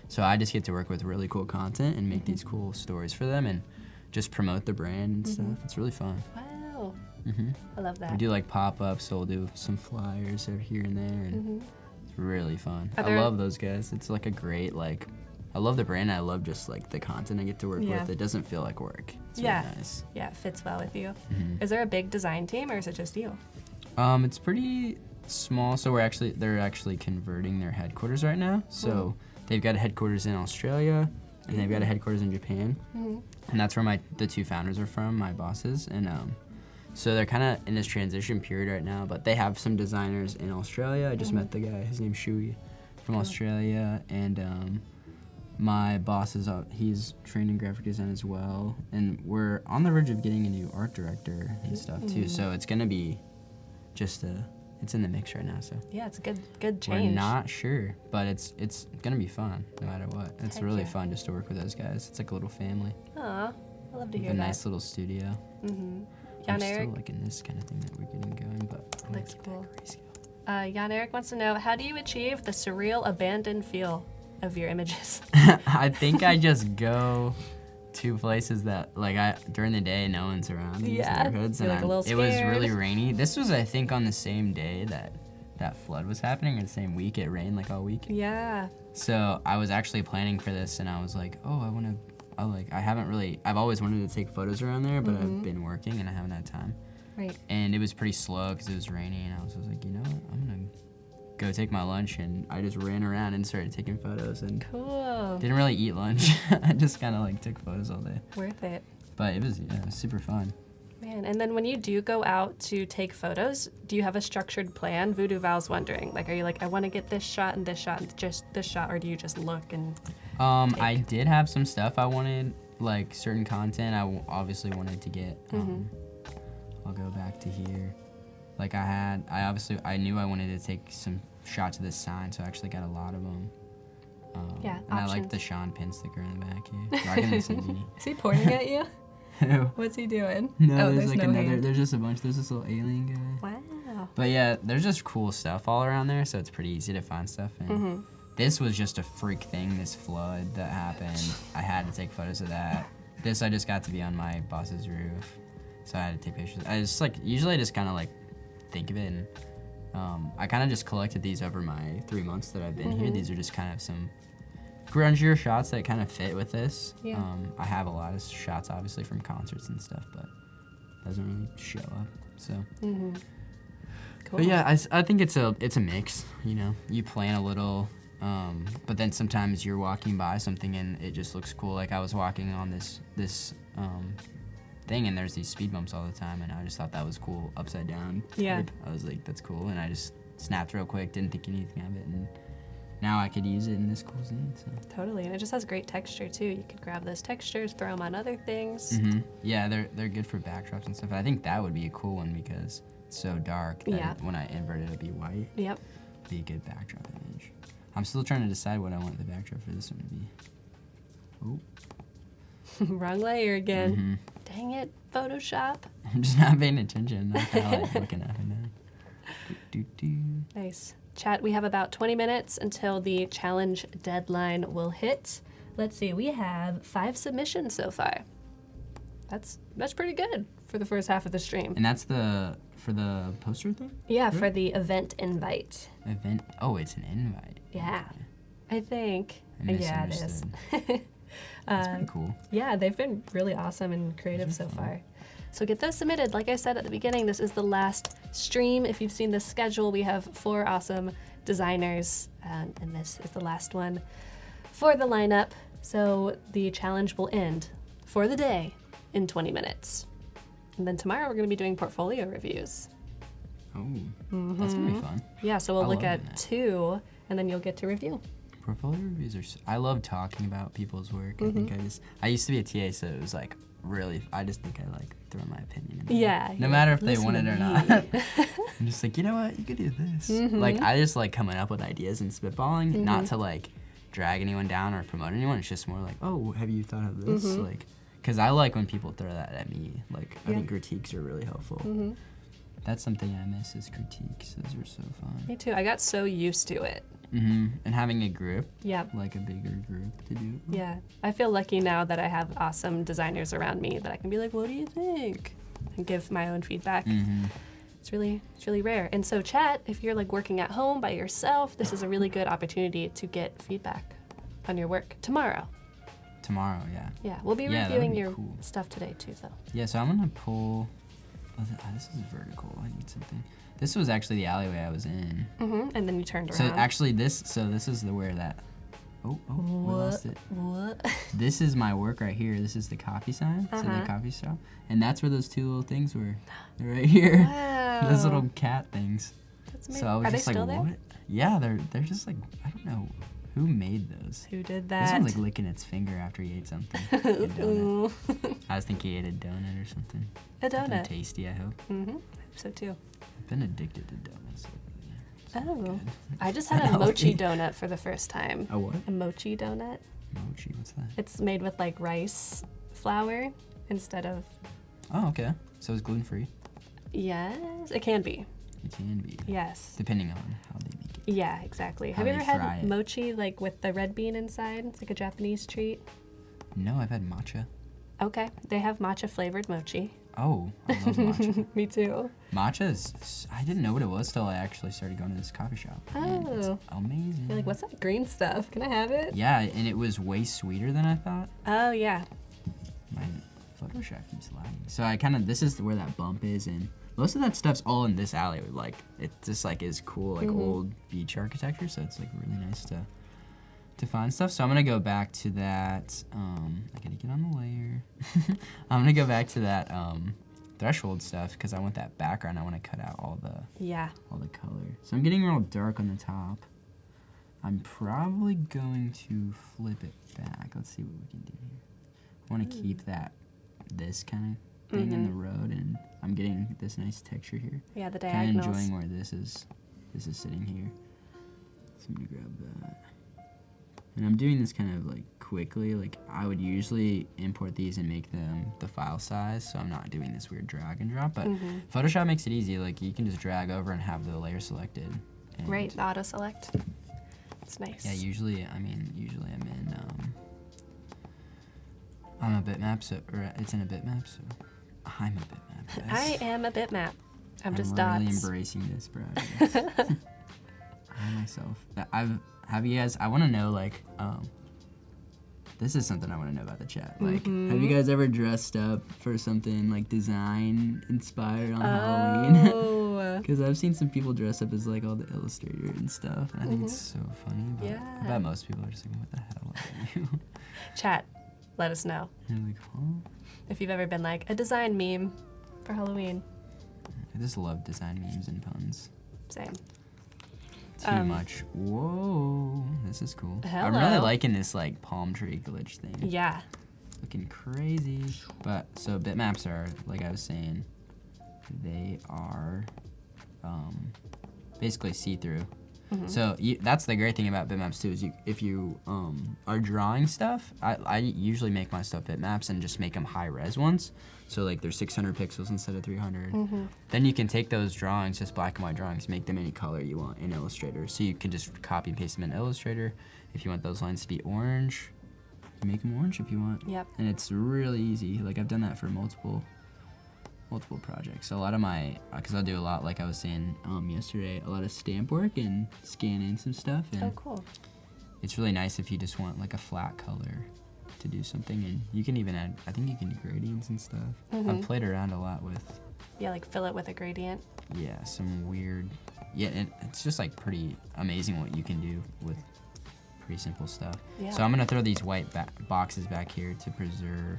So I just get to work with really cool content and make these cool stories for them and just promote the brand and stuff. It's really fun. Wow. hmm I love that. We do like pop-ups, so we'll do some flyers over here and there, and it's really fun. Are I there- love those guys. It's like a great like. I love the brand. I love just like the content I get to work Yeah. with. It doesn't feel like work. It's Yeah. really nice. Yeah, it fits well with you. Mhm. Is there a big design team, or is it just you? It's pretty small. So they're actually converting their headquarters right now. So they've got a headquarters in Australia, and they've got a headquarters in Japan, and that's where the two founders are from, my bosses, and so they're kind of in this transition period right now. But they have some designers in Australia. I just met the guy. His name's Shui from Australia, and my boss is he's trained in graphic design as well, and we're on the verge of getting a new art director and stuff too. So it's gonna be just it's in the mix right now. So Yeah, it's a good we're change. not sure, but it's gonna be fun no matter what. It's Heck really yeah. fun just to work with those guys. It's like a little family. Aw, I love to We hear have a that. nice little studio. Mm-hmm. I'm Jan Eric, still liking this kind of thing that we're getting going, but I wanna Looks keep that cool. grayscale. Jan Eric wants to know, how do you achieve the surreal, abandoned feel of your images? I think I just go to places that during the day no one's around in these Yeah, neighborhoods, you're, and like, a little it was really scared. rainy. This was I think on the same day that flood was happening, or the same week it rained like all week. Yeah. So I was actually planning for this, and I was like, oh, I've always wanted to take photos around there, but I've been working and I haven't had time. Right. And it was pretty slow because it was rainy, and I was just like, you know what, I'm gonna go take my lunch, and I just ran around and started taking photos, and Cool. didn't really eat lunch. I just kind of took photos all day, Worth it. but it was super fun. Man, and then when you do go out to take photos, do you have a structured plan? Voodoo Val's wondering, are you like, I want to get this shot and just this shot, or do you just look and... I did have some stuff I wanted, like certain content obviously wanted to get. I'll go back to here. I knew I wanted to take some shots of this sign, so I actually got a lot of them. Yeah, and I like options. the Sean Penn sticker in the back here. Rocking this Zini. Is he pointing at you? No, What's he doing? there's another. There's just a bunch. There's this little alien guy. Wow. But yeah, there's just cool stuff all around there, so it's pretty easy to find stuff. And this was just a freak thing, this flood that happened. I had to take photos of that. This I just got to be on my boss's roof, so I had to take pictures. I just usually I just kind of think of it, and I kind of just collected these over my 3 months that I've been here. These are just kind of some grungier shots that kind of fit with this. Yeah. I have a lot of shots obviously from concerts and stuff, but it doesn't really show up. So. Cool. But yeah, I think it's a mix. You plan a little, but then sometimes you're walking by something and it just looks cool. Like I was walking on this thing, and there's these speed bumps all the time, and I just thought that was cool, upside down. Yeah. type. I was like, that's cool, and I just snapped real quick, didn't think anything of it, and now I could use it in this cool scene. So. Totally, and it just has great texture too. You could grab those textures, throw them on other things. Mm-hmm. Yeah, they're good for backdrops and stuff. I think that would be a cool one because it's so dark that Yeah. when I invert it, it'll be white. Yep. Be a good backdrop image. I'm still trying to decide what I want the backdrop for this one to be. Oh. Wrong layer again. Mm-hmm. Dang it, Photoshop. I'm just not paying attention. I'm kind of looking up and down. Do. Nice. Chat, we have about 20 minutes until the challenge deadline will hit. Let's see, we have 5 submissions so far. That's pretty good for the first half of the stream. And that's for the poster thing? Yeah, for the event invite. Event. Oh, it's an invite. Yeah, I think. I Yeah, it is. misunderstood. That's pretty cool. Yeah, they've been really awesome and creative Those are so fun. far. So get those submitted. Like I said at the beginning, this is the last stream. If you've seen the schedule, we have 4 awesome designers, and this is the last one for the lineup. So the challenge will end for the day in 20 minutes. And then tomorrow we're going to be doing portfolio reviews. Oh, that's gonna be fun. Yeah, so we'll I look love at that. 2, and then you'll get to review. Portfolio reviews are. I love talking about people's work. I think I used to be a TA, so it was really. I just think I throw my opinion in there. Yeah. No matter if they listen want it to or me. not. I'm just you know what? You could do this. I just coming up with ideas and spitballing, not to drag anyone down or promote anyone. It's just more oh, have you thought of this? Because I like when people throw that at me. I think critiques are really helpful. That's something I miss is critiques. Those are so fun. Me too. I got so used to it. And having a group, Yep. a bigger group to do it with. Yeah, I feel lucky now that I have awesome designers around me that I can be like, what do you think? And give my own feedback. It's really rare. And so chat, if you're working at home by yourself, this is a really good opportunity to get feedback on your work tomorrow. Tomorrow, yeah. Yeah, we'll be Yeah, that would reviewing be your cool. stuff today too, though. Yeah, so I'm gonna pull. This is vertical. I need something. This was actually the alleyway I was in. And then you turned So around. actually, this is where that. Oh, we lost it. What? This is my work right here. This is the coffee sign, so the coffee shop, and that's where those 2 little things were. They're right here. Wow. Those little cat things. That's So amazing. I was Are they just still there? what? Yeah, they're just I don't know Who made those? Who did This that? one's like licking its finger after he ate something. Like a donut. Ooh. I was thinking he ate a donut or something. A Something donut. tasty, I hope. Mm-hmm. I hope so too. I've been addicted to donuts lately. It's not Oh. good. I just Is had that a mochi healthy? donut for the first time. A what? A mochi donut. Mochi, what's that? It's made with like rice flour instead of. Oh, okay. So it's gluten-free? Yes, it can be. It can be. Yes. Depending on how they make it. Yeah, exactly. How Have you they ever fry had it. mochi like with the red bean inside? It's like a Japanese treat. No, I've had matcha. Okay, they have matcha flavored mochi. Oh, I love matcha. Me too. Matcha is, I didn't know what it was till I actually started going to this coffee shop. And it's Oh. amazing. You're like, what's that green stuff? Can I have it? Yeah, and it was way sweeter than I thought. Oh yeah. My Photoshop keeps lagging. So I kind of, this is where that bump is, and most of that stuff's all in this alley. Like, it just like is cool, like old beach architecture. So it's like really nice to find stuff. So I'm gonna go back to that. I gotta get on the layer. I'm gonna go back to that threshold stuff because I want that background. I want to cut out all the color. So I'm getting real dark on the top. I'm probably going to flip it back. Let's see what we can do here. I want to keep this kind of thing in the road, and I'm getting this nice texture here. Yeah, the Kind of diagonals. enjoying where this is sitting here. So I'm gonna grab that. And I'm doing this kind of like quickly. Like I would usually import these and make them the file size, so I'm not doing this weird drag and drop. But Photoshop makes it easy. Like you can just drag over and have the layer selected. And Right, the auto select. It's nice. yeah, usually I'm in. I'm a bitmap, or it's in a bitmap, so I'm a bitmap. I am a bitmap. I'm just really dots. embracing this project. I myself. Have you guys? I want to know like. This is something I want to know about the chat. Like, have you guys ever dressed up for something like design inspired on Halloween? Oh. Because I've seen some people dress up as like all the Illustrator and stuff, and I think it's so funny. But Yeah. I bet most people are just like, "What the hell are you?" Chat, let us know And you're like, "Huh?" if you've ever been like a design meme for Halloween. I just love design memes and puns. Same. Too much. Whoa, this is cool. I'm Hello. really liking this like palm tree glitch thing. Yeah. Looking crazy. But so bitmaps are, like I was saying, they are basically see-through. So that's the great thing about bitmaps too, is if you are drawing stuff, I usually make my stuff bitmaps and just make them high-res ones. So like they're 600 pixels instead of 300. Then you can take those drawings, just black and white drawings, make them any color you want in Illustrator. So you can just copy and paste them in Illustrator. If you want those lines to be orange, you make them orange if you want. Yep. And it's really easy. Like I've done that for multiple projects. So a lot of my, because I'll do a lot, like I was saying yesterday, a lot of stamp work and scan in some stuff. And Oh, cool. it's really nice if you just want like a flat color to do something. And you can even add, I think you can do gradients and stuff. I've played around a lot with, Yeah, like fill it with a gradient. yeah, some weird, yeah, and it's just like pretty amazing what you can do with pretty simple stuff. Yeah. So I'm gonna throw these white boxes back here to preserve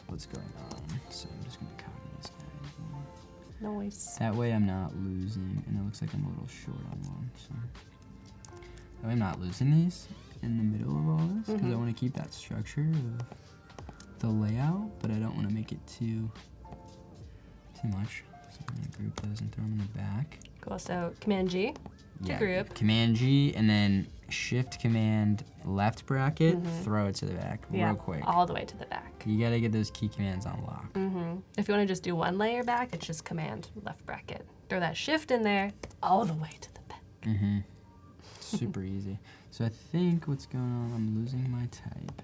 what's going on. So I'm just gonna copy this guy. Noise. That way I'm not losing, and it looks like I'm a little short on one. So that way I'm not losing these in the middle of all this, because I want to keep that structure of the layout, but I don't want to make it too much. So I'm gonna group those and throw them in the back. Cool. So Command G to group. Command G, and then Shift Command left bracket, throw it to the back Yeah. real quick. All the way to the back. You gotta get those key commands on lock. If you want to just do one layer back, it's just Command left bracket. Throw that Shift in there, all the way to the back. Super easy. So I think what's going on, I'm losing my type.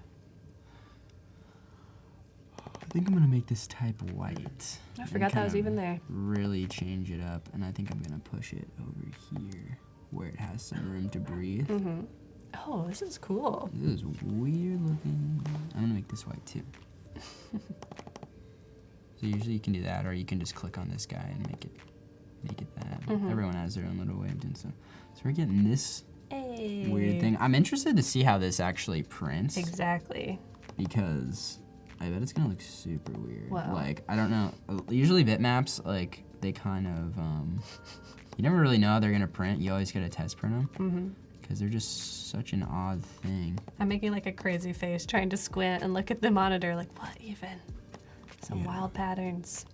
I think I'm gonna make this type white. I and forgot that kind was of even there. Really change it up, and I think I'm gonna push it over here where it has some room to breathe. Oh, this is cool. This is weird looking. I'm gonna make this white too. So usually you can do that, or you can just click on this guy and make it that. Everyone has their own little way of doing so. So we're getting this Hey. weird thing. I'm interested to see how this actually prints, Exactly. because I bet it's gonna look super weird. Wow. Like, I don't know. Usually bitmaps, like, they kind of, you never really know how they're gonna print. You always gotta test print them. because they're just such an odd thing. I'm making like a crazy face trying to squint and look at the monitor like, what even? Some Yeah. wild patterns.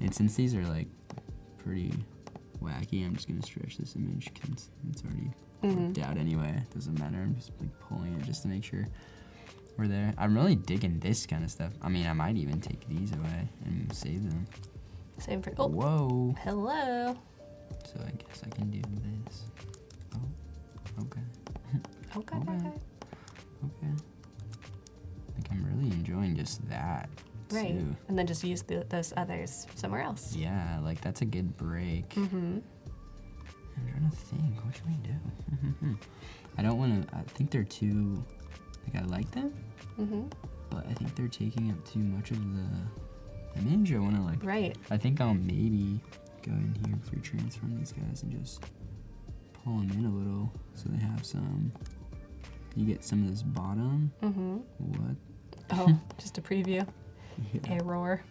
And since these are like pretty wacky, I'm just gonna stretch this image because it's already worked out anyway. It doesn't matter. I'm just like pulling it just to make sure we're there. I'm really digging this kind of stuff. I mean, I might even take these away and save them. Same for, oh, Whoa. hello. So I guess I can do this. Oh, okay. Okay, Okay. okay. Okay. Like I'm really enjoying just that. Right. Too. And then just use those others somewhere else. Yeah, like that's a good break. Mm-hmm. I'm trying to think. What should we do? I don't want to. I think they're too. Like I like them, Mm-hmm. but I think they're taking up too much of the image. I want to like. Right. I think I'll maybe go in here for transform these guys and just pull them in a little so they have some. You get some of this bottom. Mm-hmm. What? Oh, just a preview. Yeah. Error.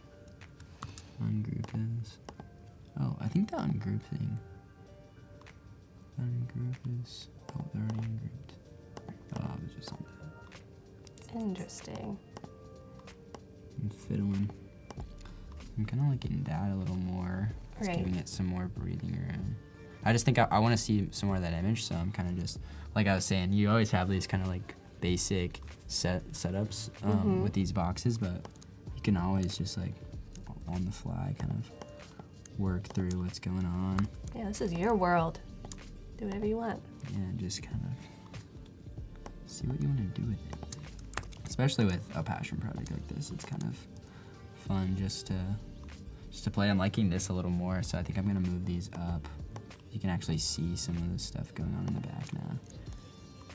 Ungroup is. Oh, I think the ungroup thing. Ungroup is. Oh, they're already ungrouped. Oh, I was just on that. Interesting. I'm fiddling. I'm kind of liking that a little more. It's Right. giving it some more breathing room. I just think I want to see some more of that image, so I'm kind of just, like I was saying, you always have these kind of like basic setups with these boxes, but you can always just like on the fly kind of work through what's going on. Yeah, this is your world. Do whatever you want. Yeah, and just kind of see what you want to do with it. Especially with a passion project like this, it's kind of fun just to play. I'm liking this a little more, so I think I'm gonna move these up. You can actually see some of the stuff going on in the back now,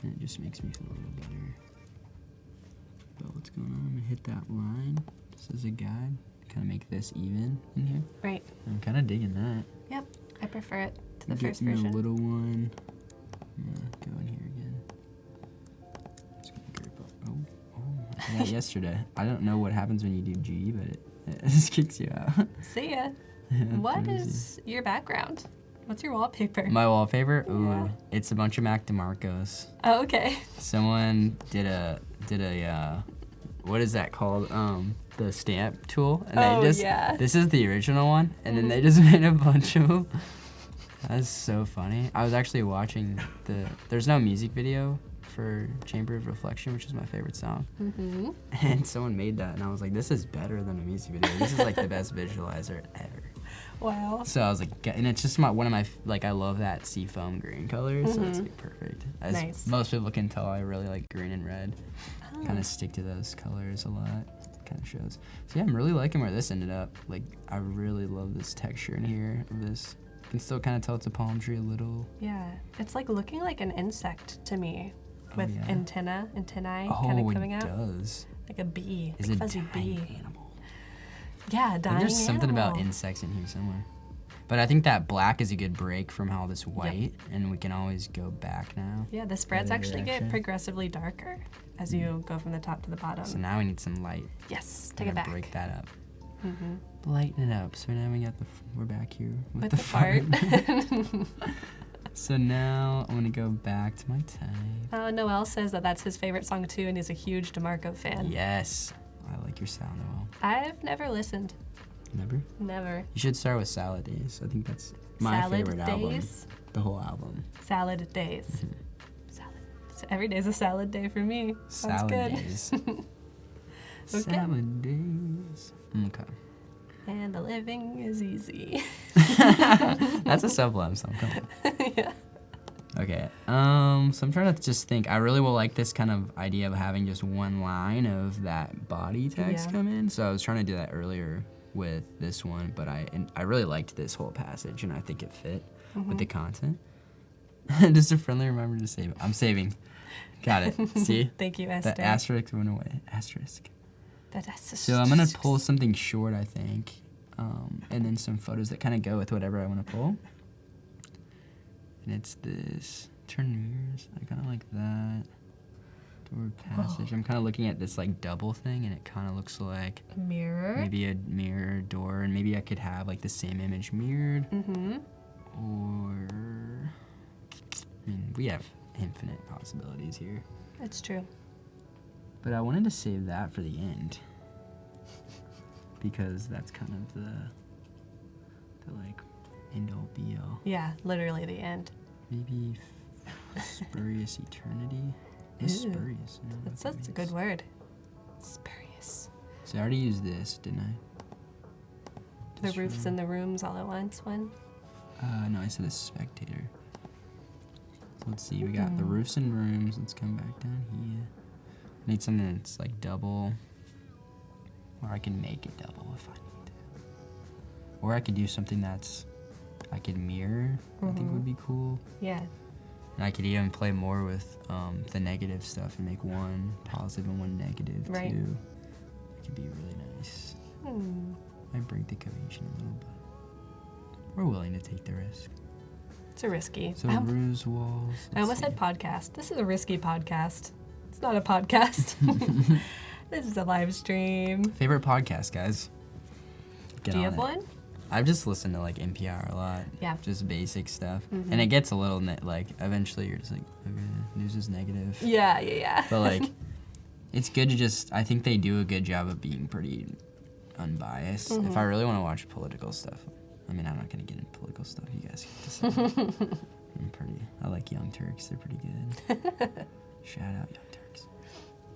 and it just makes me feel a little better about what's going on. I'm gonna hit that line just as a guide, kind of make this even in here. Right. I'm kind of digging that. Yep. I prefer it to the Get first me version. a little one. I'm gonna go in here again. Just gonna group up. Oh, I did that yesterday. I don't know what happens when you do G, but it just kicks you out. See ya. Yeah, What crazy. is your background? What's your wallpaper? My wallpaper? Ooh, Yeah. it's a bunch of Mac DeMarcos. Oh, okay. Someone did a what is that called? The stamp tool, and Oh, they just yeah. this is the original one, and then they just made a bunch of them. That's so funny. I was actually watching there's no music video for Chamber of Reflection, which is my favorite song, Mm-hmm. and someone made that, and I was like, this is better than a music video. This is like the best visualizer ever. Wow. So I was like, and it's just one of my like I love that seafoam green color, so it's like perfect. As Nice. most people can tell, I really like green and red. Oh. Kind of stick to those colors a lot. Kind of shows. So yeah, I'm really liking where this ended up. Like I really love this texture in here of this. You can still kind of tell it's a palm tree a little. Yeah. It's like looking like an insect to me with yeah. antennae Oh, kind of coming it out. does. Like a bee. Is like it fuzzy dying bee. animal? Yeah, I think dying there's something about animal. insects in here somewhere. But I think that black is a good break from all this white, and we can always go back now. Yeah, the spreads other actually direction. get progressively darker as you go from the top to the bottom. So now we need some light. Yes, We're take it gonna back. break that up. Mm-hmm. Lighten it up. So now we got we're back here with, With the the fart. So now I'm gonna go back to my type. Noel says that that's his favorite song too, and he's a huge DeMarco fan. Yes, I like your sound, Noel. I've never listened. Never. Never. You should start with Salad Days. I think that's my Salad favorite album. days. The whole album. Salad days. Salad. So every day's a salad day for me. Sounds Salad good. Days. Okay. Salad Days. Okay. And the living is easy. That's a Sublime song. Come on. Yeah. Okay. So I'm trying to just think. I really will like this kind of idea of having just one line of that body text Yeah. come in. So I was trying to do that earlier with this one, but I really liked this whole passage, and I think it fit with the content. Just a friendly reminder to save. I'm saving. Got it. See? Thank you, Esther. The asterisk went away. Asterisk. That's So I'm gonna pull something short, I think, and then some photos that kind of go with whatever I want to pull. And it's this turn mirrors. I kind of like that. Door passage. I'm kind of looking at this like double thing, and it kind of looks like mirror. maybe a mirror door, and maybe I could have like the same image mirrored, Mm-hmm. or I mean we have infinite possibilities here. It's true. But I wanted to save that for the end because that's kind of the like end all be all. Yeah, literally the end. Maybe spurious eternity. Is Ooh. spurious? I don't know what That's that a good means. word. Spurious. So I already used this, didn't I? The Just roofs for- and the rooms all at once one. No, I said the spectator. So let's see, we got the roofs and rooms. Let's come back down here. Need something that's like double. Or I can make it double if I need to. Or I could do something that's I could mirror, I think would be cool. Yeah. And I could even play more with the negative stuff and make one positive and one negative Right. too. It could be really nice. Might break the cohesion a little, but we're willing to take the risk. It's a risky. So roofs, walls. I almost said podcast. This is a risky podcast. It's not a podcast. This is a live stream. Favorite podcast, guys? Get Do you on have it. one? I've just listened to like NPR a lot. Yeah. Just basic stuff, and it gets a little like eventually you're just like, okay, news is negative. Yeah. But like, it's good to just. I think they do a good job of being pretty unbiased. If I really want to watch political stuff, I mean, I'm not gonna get into political stuff. You guys get to say. I like Young Turks. They're pretty good. Shout out Young Turks.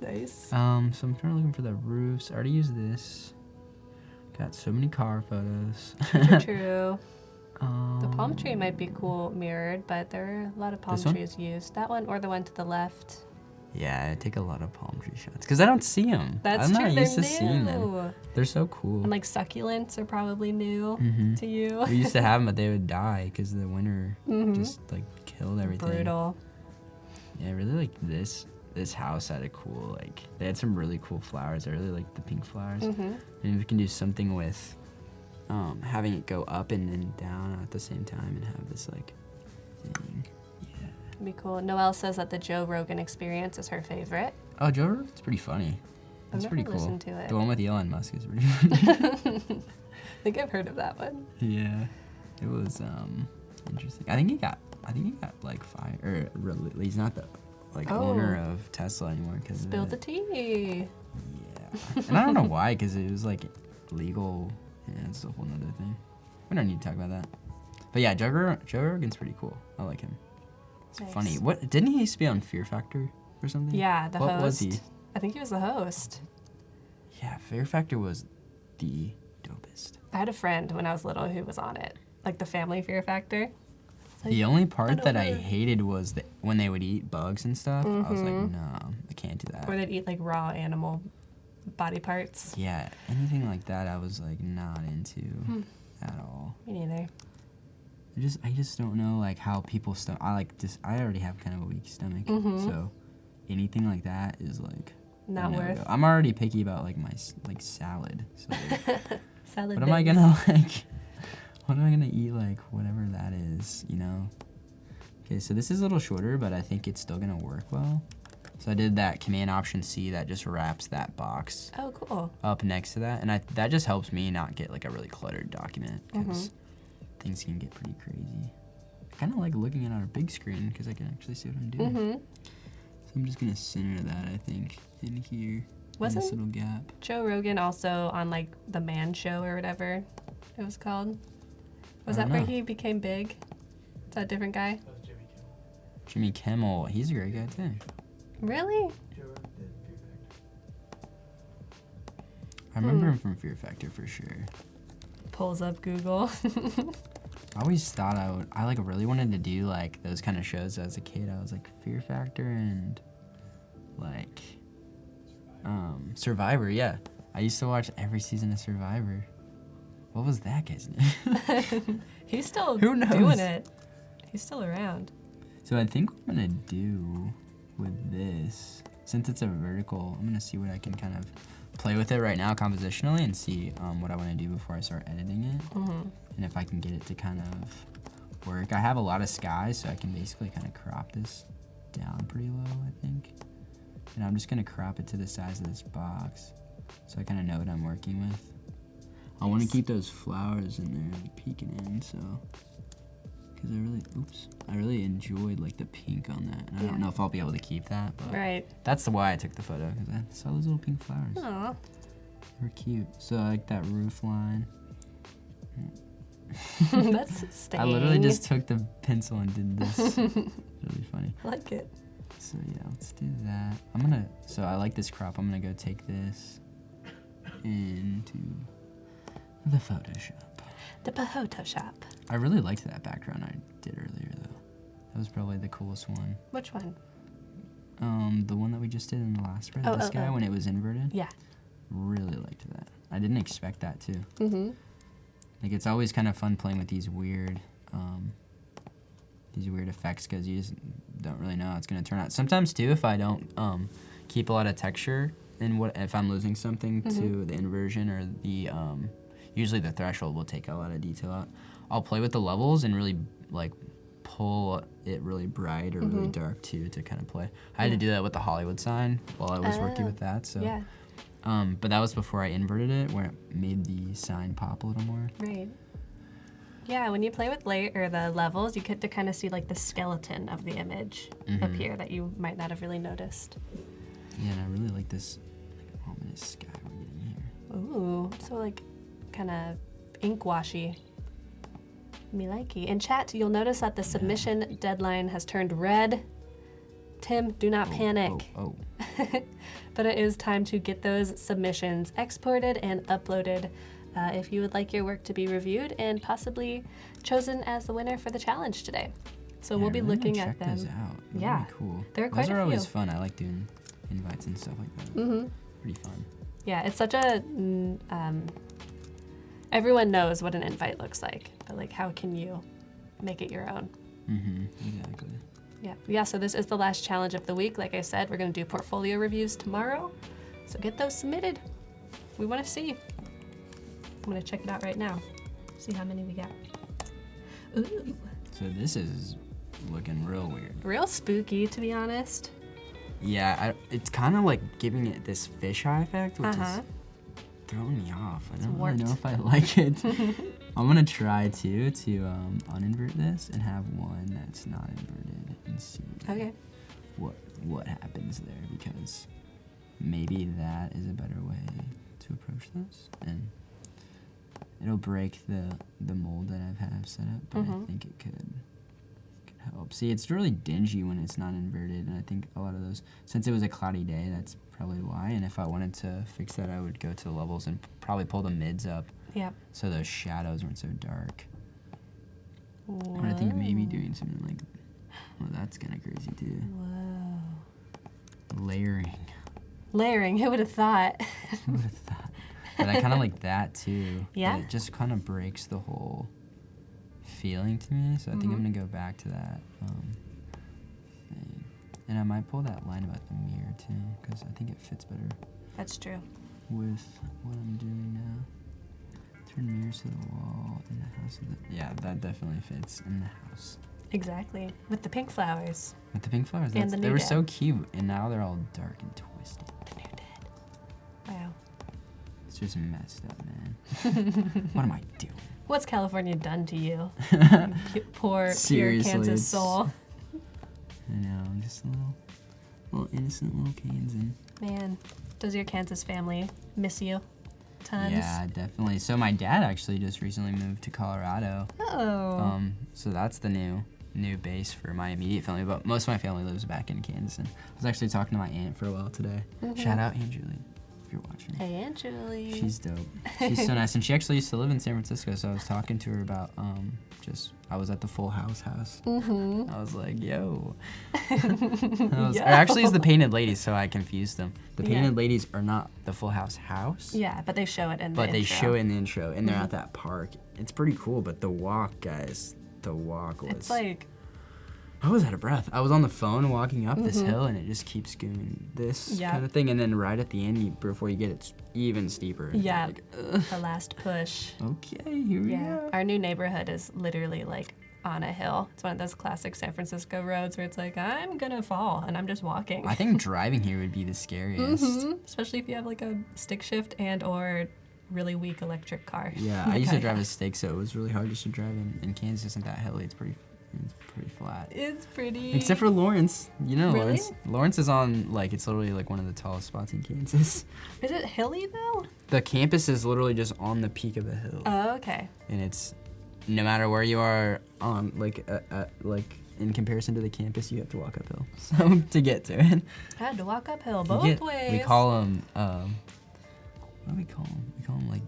Nice. So I'm trying to looking for the roofs. I already used this. Got so many car photos. True. The palm tree might be cool mirrored, but there are a lot of palm This one? trees used. That one or the one to the left. Yeah, I take a lot of palm tree shots because I don't see them. That's I'm true. not They're used to seeing them. new. They're so cool. And like succulents are probably new to you. We used to have them, but they would die because the winter just like killed everything. Brutal. Yeah, I really like this. This house had a cool like. They had some really cool flowers. I really like the pink flowers. And we can do something with having it go up and then down at the same time and have this like thing. Yeah. It'd be cool. Noelle says that the Joe Rogan Experience is her favorite. Oh, Joe Rogan's pretty funny. That's never pretty cool. listened to it. The one with Elon Musk is pretty funny. I think I've heard of that one. Yeah, it was interesting. I think he got like fired, or really, he's not the owner of Tesla anymore because Spill the tea. Yeah, and I don't know why, because it was like legal. Yeah, it's a whole nother thing. We don't need to talk about that. But yeah, Joe Rogan's pretty cool. I like him. It's Nice. funny. What didn't he used to be on Fear Factor or something? Yeah, the what host. was he? I think he was the host. Yeah, Fear Factor was the dopest. I had a friend when I was little who was on it, like the Family Fear Factor. It's like, The only part get that I over it. hated was when they would eat bugs and stuff. I was like, no, I can't do that. or they'd eat like raw animal body parts. Yeah, anything like that, I was like not into at all. Me neither. I just don't know like how people I already have kind of a weak stomach, so anything like that is like a Not no-go. worth. I'm already picky about like my salad. So like, Salad. what am I bits. gonna like? What am I gonna eat like whatever that is? You know. Okay, so this is a little shorter, but I think it's still gonna work well. So I did that Command Option C that just wraps that box Oh, cool. up next to that, and that just helps me not get like a really cluttered document because things can get pretty crazy. I kind of like looking at it on a big screen because I can actually see what I'm doing. So I'm just gonna center that, I think, in here, in Wasn't- this little gap. Joe Rogan also on like the Man Show or whatever it was called. Was I that don't where know. he became big? Is that a different guy? That was Jimmy Kimmel. Jimmy Kimmel, he's a great guy too. Really? Joe Rogan did Fear Factor. I remember him from Fear Factor for sure. Pulls up Google. I always thought I like really wanted to do like those kind of shows as a kid. I was like Fear Factor and like Survivor. Yeah, I used to watch every season of Survivor. What was that guy's name? He's still Who knows? doing it. He's still around. So I think what I'm gonna do with this, since it's a vertical, I'm gonna see what I can kind of play with it right now compositionally and see what I want to do before I start editing it, and if I can get it to kind of work. I have a lot of skies, so I can basically kind of crop this down pretty low, I think. And I'm just gonna crop it to the size of this box, so I kind of know what I'm working with. I want to keep those flowers in there like peeking in, so because I really enjoyed like the pink on that. And I Yeah. don't know if I'll be able to keep that, but Right. that's why I took the photo, because I saw those little pink flowers. Aw. They were cute. So I like that roof line. That's staying. I literally just took the pencil and did this. It's really funny. I like it. So yeah, let's do that. So I like this crop. I'm gonna go take this into the Photoshop. The Photoshop. I really liked that background I did earlier though. That was probably the coolest one. Which one? The one that we just did in the last spread, this guy when it was inverted. Yeah. Really liked that. I didn't expect that too. Mm-hmm. Like it's always kind of fun playing with these weird effects because you just don't really know how it's gonna turn out. Sometimes too, if I don't keep a lot of texture in if I'm losing something to the inversion or the usually the threshold will take a lot of detail out. I'll play with the levels and really like pull it really bright or really dark too to kind of play. I had to do that with the Hollywood sign while I was working with that. So. Yeah. But that was before I inverted it, where it made the sign pop a little more. Right. Yeah, when you play with the levels, you get to kind of see like the skeleton of the image appear that you might not have really noticed. Yeah, and I really like this ominous sky we're getting here. Ooh, so like kind of ink washy. Me likey. In chat, you'll notice that the submission deadline has turned red. Tim, do not panic. Oh. But it is time to get those submissions exported and uploaded if you would like your work to be reviewed and possibly chosen as the winner for the challenge today. So we'll be I really looking wanna at check them. those out. They're Yeah. really cool. There are quite those are a always few. fun. I like doing invites and stuff like that. Mm-hmm. Pretty fun. Yeah, it's such a everyone knows what an invite looks like, but like how can you make it your own? Exactly. Yeah, so this is the last challenge of the week. Like I said, we're going to do portfolio reviews tomorrow. So get those submitted. We want to see. I'm going to check it out right now. See how many we got. Ooh, So this is looking real weird. real spooky, to be honest. Yeah, it's kind of like giving it this fisheye effect, which Uh-huh. is throwing me off. I It's don't really know warped. if I like it. I'm gonna try to uninvert this and have one that's not inverted and see Okay. what happens there, because maybe that is a better way to approach this, and it'll break the mold that I've had set up, but I think it could help. See, it's really dingy when it's not inverted, and I think a lot of those, since it was a cloudy day, that's probably why. And if I wanted to fix that, I would go to the levels and probably pull the mids up Yep. so those shadows weren't so dark. And I think maybe doing something like, well, that's kind of crazy too. Whoa. Layering. Layering, who would have thought? Who would have thought? But I kind of like that too. Yeah? It just kind of breaks the whole feeling to me. So I think I'm going to go back to that thing. And I might pull that line about the mirror too, because I think it fits better That's true. with what I'm doing now. Turn mirrors to the wall in the house. Yeah, that definitely fits in the house. Exactly. With the pink flowers. With the pink flowers, And the they new were dead. so cute, and now they're all dark and twisted. The new dead. Wow. It's just messed up, man. What am I doing? What's California done to you? You poor, pure Seriously, Kansas it's- soul. I know, I'm just a little innocent little Kansan. Man, does your Kansas family miss you? Tons. Yeah, definitely. So my dad actually just recently moved to Colorado. Oh. So that's the new base for my immediate family, but most of my family lives back in Kansas. And I was actually talking to my aunt for a while today. Shout out Aunt Julie, if you're watching. Hey, Aunt Julie. She's dope. She's so nice, and she actually used to live in San Francisco. So I was talking to her about I was at the Full House. I was like, yo. Or actually, it's the Painted Ladies, so I confused them. The Yeah. Painted Ladies are not the Full house. Yeah, but they show it in the But they intro. show it in the intro, and they're at that park. It's pretty cool, but the walk, guys, was... It's like, I was out of breath. I was on the phone walking up this hill, and it just keeps going this Yeah. kind of thing. And then right at the end, before you get it, it's even steeper. It's yeah, like, the last push. okay, here we Yeah. go. Our new neighborhood is literally like on a hill. It's one of those classic San Francisco roads where it's like, I'm gonna fall, and I'm just walking. I think driving here would be the scariest. Especially if you have like a stick shift and or really weak electric car. Yeah, I used to drive a stick, so it was really hard just to drive in Kansas. Isn't that hilly? It's It's pretty flat. It's pretty. Except for Lawrence. You know Really? Lawrence. Lawrence is on, like, it's literally like one of the tallest spots in Kansas. Is it hilly though? The campus is literally just on the peak of a hill. Oh, okay. And it's, no matter where you are on, like in comparison to the campus, you have to walk uphill. So to get to it. I had to walk uphill You both get- ways. We call them, what do we call them? We call them like,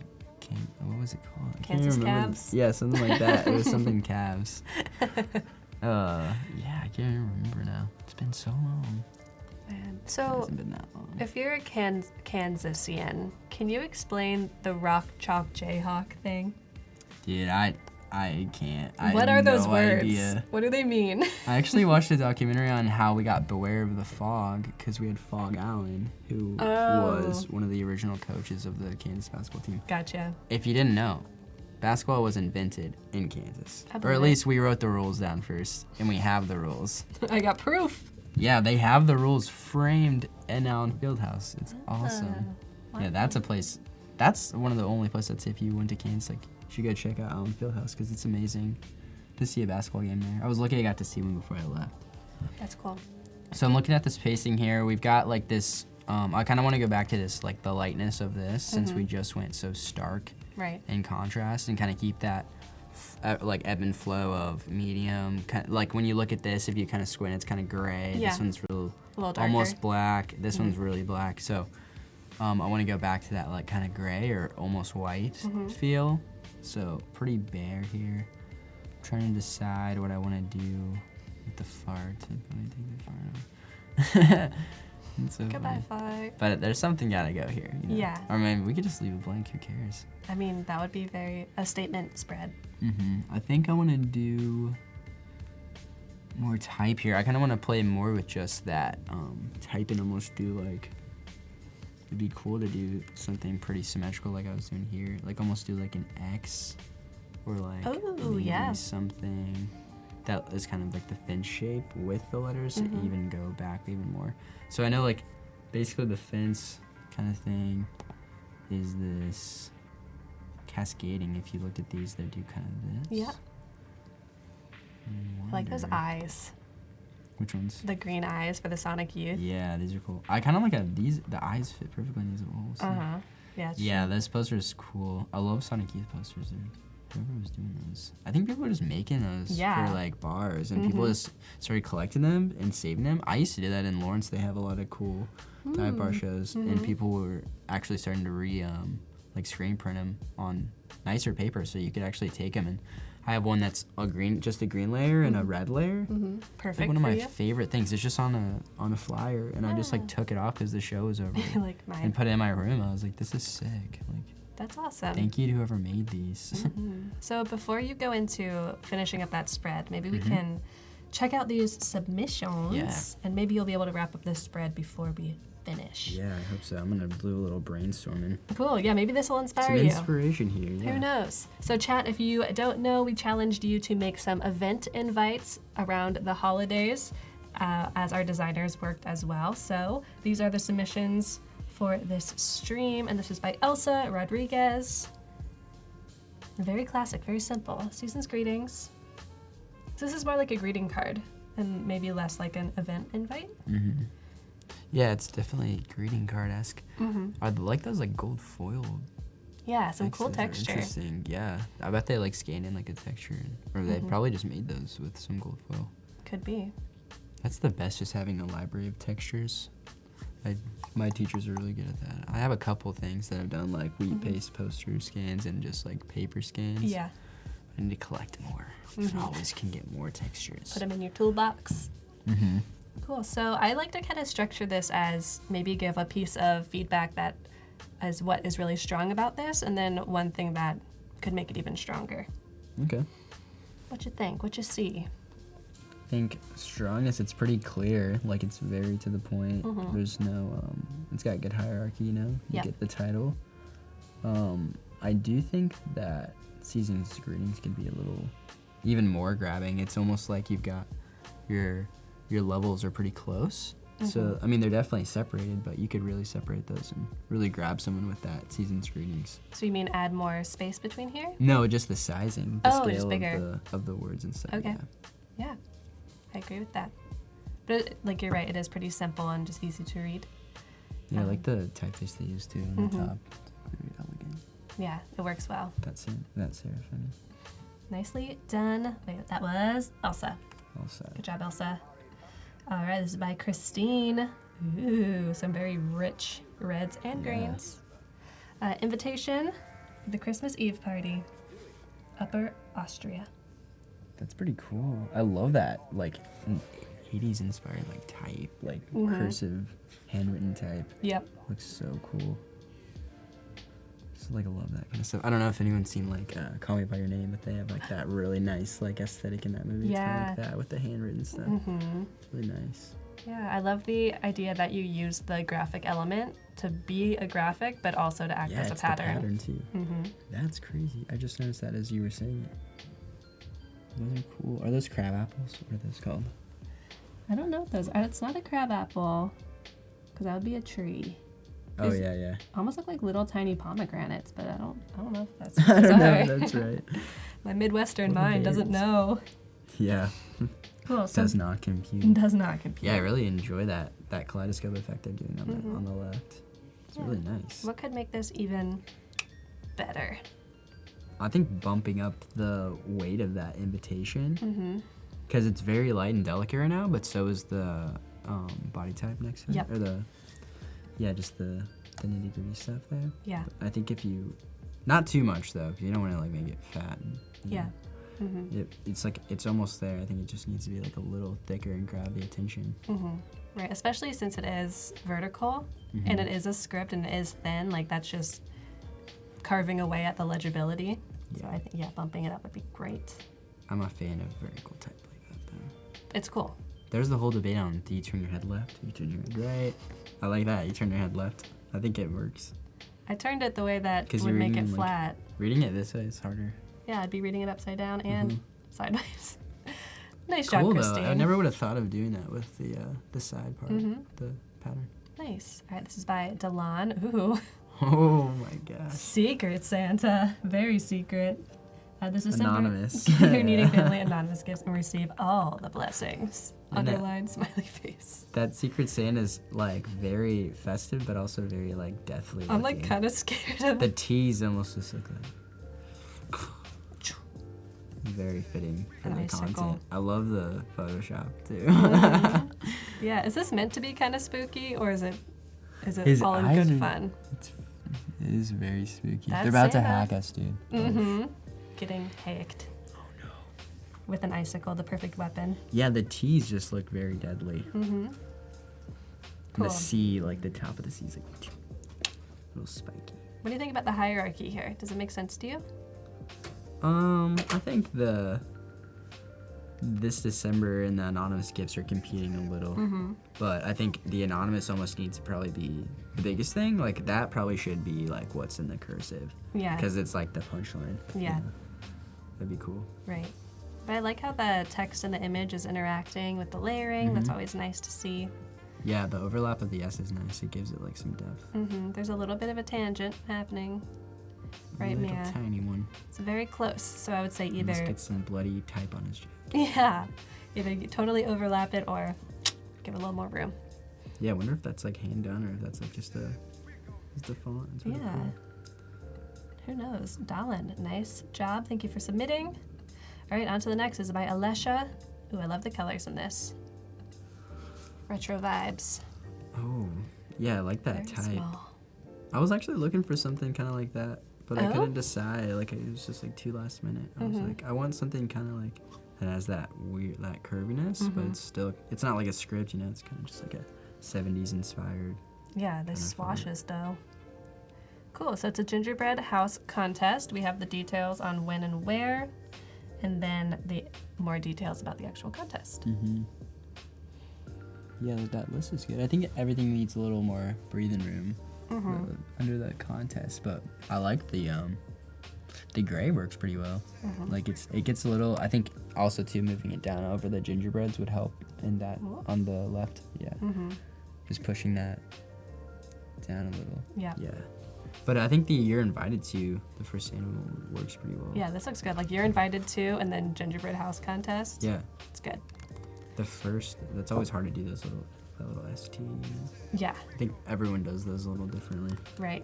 what was it called? I can't Kansas remember. calves? Yeah, something like that. It was something calves. Yeah, I can't even remember now. It's been so long. Man. It So, hasn't been that long. if you're a Kansasian, can you explain the rock chalk Jayhawk thing? Dude, I can't. I What have are those no words? idea. What do they mean? I actually watched a documentary on how we got Beware of the Fog because we had Fog Allen, who was one of the original coaches of the Kansas basketball team. Gotcha. If you didn't know, basketball was invented in Kansas. I Or believe at it. least we wrote the rules down first, and we have the rules. I got proof. Yeah, they have the rules framed in Allen Fieldhouse. It's awesome. Wow. Yeah, that's a place. That's one of the only places that's if you went to Kansas, like, you should go check out Allen Fieldhouse because it's amazing to see a basketball game there. I was lucky I got to see one before I left. That's cool. So I'm looking at this pacing here. We've got like this. I kind of want to go back to this, like the lightness of this, since we just went so stark Right. in contrast, and kind of keep that like ebb and flow of medium. Like when you look at this, if you kind of squint, it's kind of gray. Yeah. This one's real, A little darker. almost black. This one's really black. So I want to go back to that like kind of gray or almost white feel. So pretty bare here. Trying to decide what I want to do with the fart. Let me take the fart off. It's so Goodbye, funny. Fart. But there's something gotta go here. You know? Yeah. Or maybe we could just leave it blank. Who cares? I mean, that would be a statement spread. I think I want to do more type here. I kind of want to play more with just that type and almost do like. It'd be cool to do something pretty symmetrical like I was doing here. Like almost do like an X, or like Oh, maybe yeah. something that is kind of like the fin shape with the letters to even go back even more. So I know like basically the fence kind of thing is this cascading. If you looked at these, they do kind of this. Yeah. I like those Wonder- eyes. Which ones? The green eyes for the Sonic Youth. Yeah, these are cool. I kind of like how these, the eyes fit perfectly in these little holes. Uh huh. Yeah. it's Yeah, this poster is cool. I love Sonic Youth posters, dude. Whoever was doing those. I think people were just making those Yeah. for like bars, and people just started collecting them and saving them. I used to do that in Lawrence. They have a lot of cool dive bar shows, and people were actually starting to like screen print them on nicer paper, so you could actually take them. And I have one that's just a green layer and a red layer. It's Perfect like one of for my you. favorite things. It's just on a flyer, and I just like took it off because the show was over. Like mine. And put it in my room. I was like, this is sick. Like, That's awesome. thank you to whoever made these. So before you go into finishing up that spread, maybe Mm-hmm. we can check out these submissions, Yeah. and maybe you'll be able to wrap up this spread before we finish. Yeah, I hope so. I'm gonna do a little brainstorming. Cool. Yeah, maybe this will inspire Some you. inspiration here. Yeah. Who knows? So, chat, if you don't know, we challenged you to make some event invites around the holidays as our designers worked as well. So, these are the submissions for this stream, and this is by Elsa Rodriguez. Very classic, very simple. Season's greetings. So this is more like a greeting card and maybe less like an event invite. Yeah, it's definitely greeting card-esque. I like those like gold foil. Yeah, some cool X's are texture. Interesting. Yeah, I bet they like scanned in like a texture, or they probably just made those with some gold foil. Could be. That's the best, just having a library of textures. My teachers are really good at that. I have a couple things that I've done, like wheat paste poster scans and just like paper scans. Yeah. I need to collect more. I always can get more textures. Put them in your toolbox. Cool. So I like to kind of structure this as maybe give a piece of feedback that is what is really strong about this, and then one thing that could make it even stronger. Okay. What you think? What you see? I think strongness, it's pretty clear. Like, it's very to the point. There's no, it's got good hierarchy, you know? You Yeah. get the title. I do think that Season's Greetings could be a little, even more grabbing. It's almost like you've got your levels are pretty close. So, I mean, they're definitely separated, but you could really separate those and really grab someone with that Season's Greetings. So you mean add more space between here? No, just the sizing, the Oh, just scale bigger. of the words and stuff. Okay. Yeah. Yeah, I agree with that. But like you're right, it is pretty simple and just easy to read. Yeah, I like the typeface they use too on the top. It's very elegant. Yeah, it works well. That's serifing. Nicely done. Wait, that was Elsa. All set. Good job, Elsa. All right, this is by Christine. Ooh, some very rich reds and Yeah. greens. Invitation for the Christmas Eve party. Upper Austria. That's pretty cool. I love that, like, 80s inspired, like, type, like, cursive, handwritten type. Yep. Looks so cool. So, like, I love that kind of stuff. I don't know if anyone's seen, like, Call Me By Your Name, but they have, like, that really nice, like, aesthetic in that movie. It's kind of like that with the handwritten stuff. It's really nice. Yeah, I love the idea that you use the graphic element to be a graphic, but also to act Yeah, as a it's pattern. the pattern, too. That's crazy. I just noticed that as you were saying it. Those are cool. Are those crab apples? What are those called? I don't know if those are. It's not a crab apple, because that would be a tree. Oh, These- yeah. Almost look like little tiny pomegranates, but I don't know if that's. I don't know. Sorry. That's right. My Midwestern Little mind doesn't berries. know. Yeah. Cool. So Does not compute. does not compute. Yeah, I really enjoy that kaleidoscope effect they're doing on the left. It's really nice. What could make this even better? I think bumping up the weight of that invitation, because it's very light and delicate right now, but so is the body type next to it, Yep. or just the nitty gritty stuff there. Yeah. I think if you, not too much though, 'cause you don't want to like make it fat. And, you Yeah. know, it's like it's almost there. I think it just needs to be like a little thicker and grab the attention. Right. Especially since it is vertical and it is a script and it is thin. Like that's just carving away at the legibility. So I think bumping it up would be great. I'm a fan of vertical type like that though. It's cool. There's the whole debate on do you turn your head left, you turn your head right. I like that. You turn your head left. I think it works. I turned it the way that 'Cause would you're make it reading, like- flat. Reading it this way is harder. Yeah, I'd be reading it upside down and sideways. Nice job, Cool though. Christine. I never would have thought of doing that with the side part, the pattern. Nice. All right, this is by Delan. Ooh, Oh my gosh. secret Santa. Very secret. This is Anonymous. Your needing family anonymous gifts and receive all the blessings. And that- Underlined smiley face. That Secret Santa is like very festive, but also very like deathly. I'm like looking. kind of scared of The T's almost just look like. Very fitting for An the icicle. content. I love the Photoshop too. Yeah, is this meant to be kind of spooky or is it His all in eyes good are- fun? It is very spooky. That's They're about to Santa. hack us, dude. Mm-hmm. Getting hacked. Oh no. With an icicle, the perfect weapon. Yeah, the T's just look very deadly. Mm-hmm. And Cool. the C, like the top of the C is like a little spiky. What do you think about the hierarchy here? Does it make sense to you? I think this December and the anonymous gifts are competing a little, but I think the anonymous almost needs to probably be the biggest thing. Like that probably should be like what's in the cursive, Yeah. because it's like the punchline. Yeah. That'd be cool. Right. But I like how the text and the image is interacting with the layering. That's always nice to see. Yeah, the overlap of the S is nice. It gives it like some depth. There's a little bit of a tangent happening. Right, Little Mia? tiny one. It's very close. So I would say Almost either, get some bloody type on his jacket. yeah, either you totally overlap it or give it a little more room. Yeah, I wonder if that's like hand done or if that's like just the font. It's really Yeah. cool. Who knows? Dahlin, nice job. Thank you for submitting. All right, on to the next. This is by Alessia. Ooh, I love the colors in this. Retro vibes. Oh, yeah, I like that Very type. small. I was actually looking for something kind of like that, but I Oh? couldn't decide. Like it was just like too last minute. I was like, I want something kind of like that has that weird curviness, but it's not like a script, you know. It's kind of just like a 70s inspired. Yeah, the Kinda fun. swashes though. Cool, so it's a gingerbread house contest. We have the details on when and where, and then the more details about the actual contest. Yeah, that list is good. I think everything needs a little more breathing room under the contest, but I like the gray works pretty well. Like it gets a little. I think also too moving it down over the gingerbreads would help in that on the left. Yeah, just pushing that down a little. Yeah. Yeah, But I think the you're invited to the first annual works pretty well. Yeah, this looks good. Like you're invited to, and then gingerbread house contest. Yeah. It's good. The first, that's always hard to do those that little ST. Yeah, I think everyone does those a little differently. right.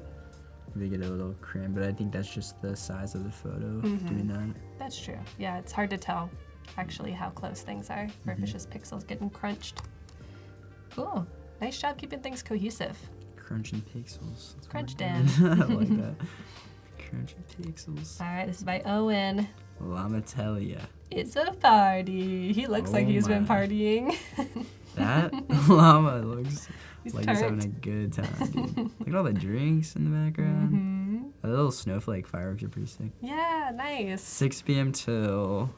They get a little cramped, but I think that's just the size of the photo doing that. That's true. Yeah, it's hard to tell actually how close things are, or if it's just pixels getting crunched. Cool. Nice job keeping things cohesive. Crunching pixels. That's what Crunched we're in. doing. I like that. Crunching pixels. All right, this is by Owen. I'ma tell ya. It's a party. He looks like Oh he's been my. partying. That llama looks He's like he's having a turned. good time, dude. Look at all the drinks in the background. Hmm. The little snowflake fireworks are pretty sick. Yeah, nice. 6 p.m. till...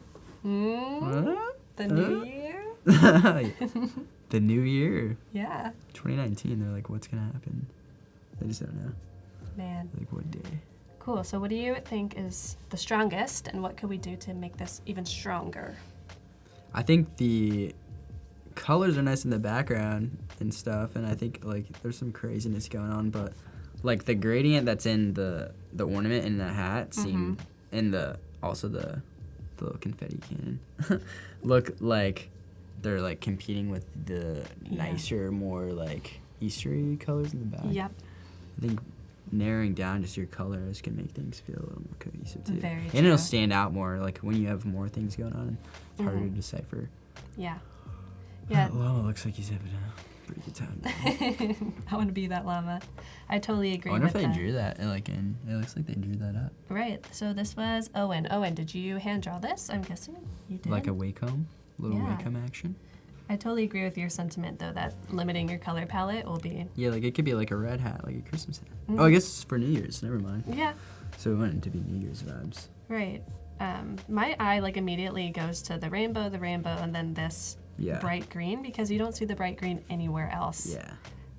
Mm, the new year? The new year. Yeah. 2019, they're like, what's gonna happen? They just don't know. Man. Like, what day? Cool. So, what do you think is the strongest, and what could we do to make this even stronger? I think the colors are nice in the background and stuff, and I think like there's some craziness going on, but like the gradient that's in the ornament and the hat seem and also the little confetti cannon look like they're like competing with the Yeah. nicer, more like Eastery colors in the back. Yep. I think narrowing down just your colors can make things feel a little more cohesive too. Very And it'll true. stand out more like when you have more things going on. It's harder to decipher. Yeah. Yeah. Llama looks like he's having a pretty good time. I want to be that llama. I totally agree I wonder with if they that. drew that. It looks like they drew that up. Right. So this was Owen. Owen, did you hand draw this? I'm guessing you did. Like a Wacom, little Yeah. Wacom action. I totally agree with your sentiment, though, that limiting your color palette will be. Yeah, like it could be like a red hat, like a Christmas hat. Mm. Oh, I guess it's for New Year's. Never mind. Yeah. So it went to be New Year's vibes. Right. My eye like immediately goes to the rainbow, and then this Yeah. bright green, because you don't see the bright green anywhere else. Yeah.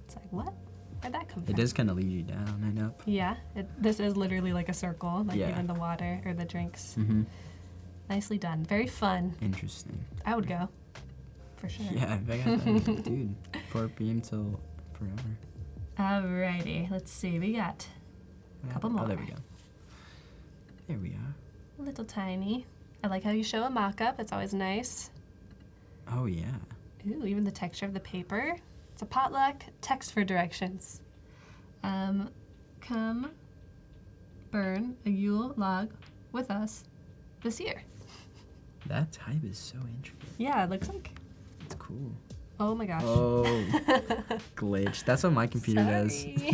It's like, what? Where'd that come from? It does kind of lead you down and up. Yeah. This is literally like a circle, like Yeah. even the water or the drinks. Mm-hmm. Nicely done. Very fun. Interesting. I would go. For sure. Yeah, if I got that, dude. 4 p.m. till forever. Alrighty. Let's see. We got Couple Oh, there more. we go. There we are. a little tiny. I like how you show a mock-up. It's always nice. Oh, yeah. Ooh, even the texture of the paper. It's a potluck. Text for directions. Come burn a Yule log with us this year. That type is so intricate. Yeah, it looks like. It's cool. Oh my gosh. Oh, glitch. That's what my computer does. Sorry.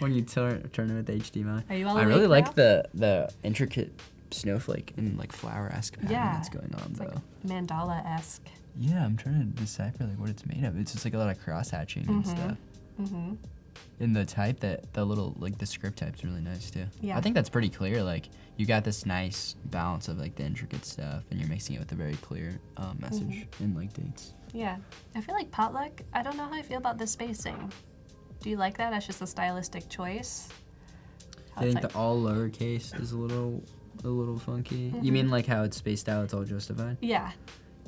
When you turn it with HDMI. Are you all I awake really now? like the intricate snowflake and like flower-esque pattern Yeah, that's going on It's though. like mandala-esque. Yeah, I'm trying to decipher like what it's made of. It's just like a lot of cross-hatching and stuff. Mm-hmm. And the type the little like the script type's really nice too. Yeah. I think that's pretty clear. Like you got this nice balance of like the intricate stuff, and you're mixing it with a very clear message and like dates. Yeah. I feel like potluck, I don't know how I feel about the spacing. Do you like that as just a stylistic choice? How I it's think like- the all lowercase is a little funky. You mean like how it's spaced out? It's all justified. Yeah.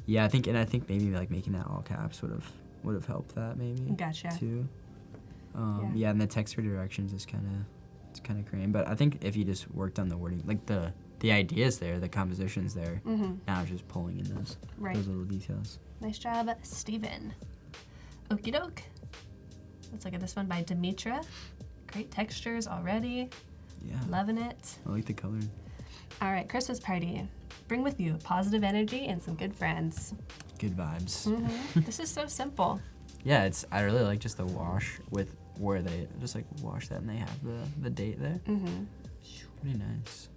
Yeah, I think maybe like making that all caps would have helped that maybe. Gotcha. Too. Yeah. Yeah, and the text for directions is kind of crazy. But I think if you just worked on the wording, like the ideas there, the compositions there, now it's just pulling in those Right. those little details. Nice job, Steven. Okie doke. Let's look at this one by Demetra. Great textures already. Yeah, Loving it. I like the color. All right, Christmas party. Bring with you positive energy and some good friends. Good vibes. This is so simple. Yeah, I really like just the wash with where they just like wash that and they have the date there. Mm-hmm. Pretty nice.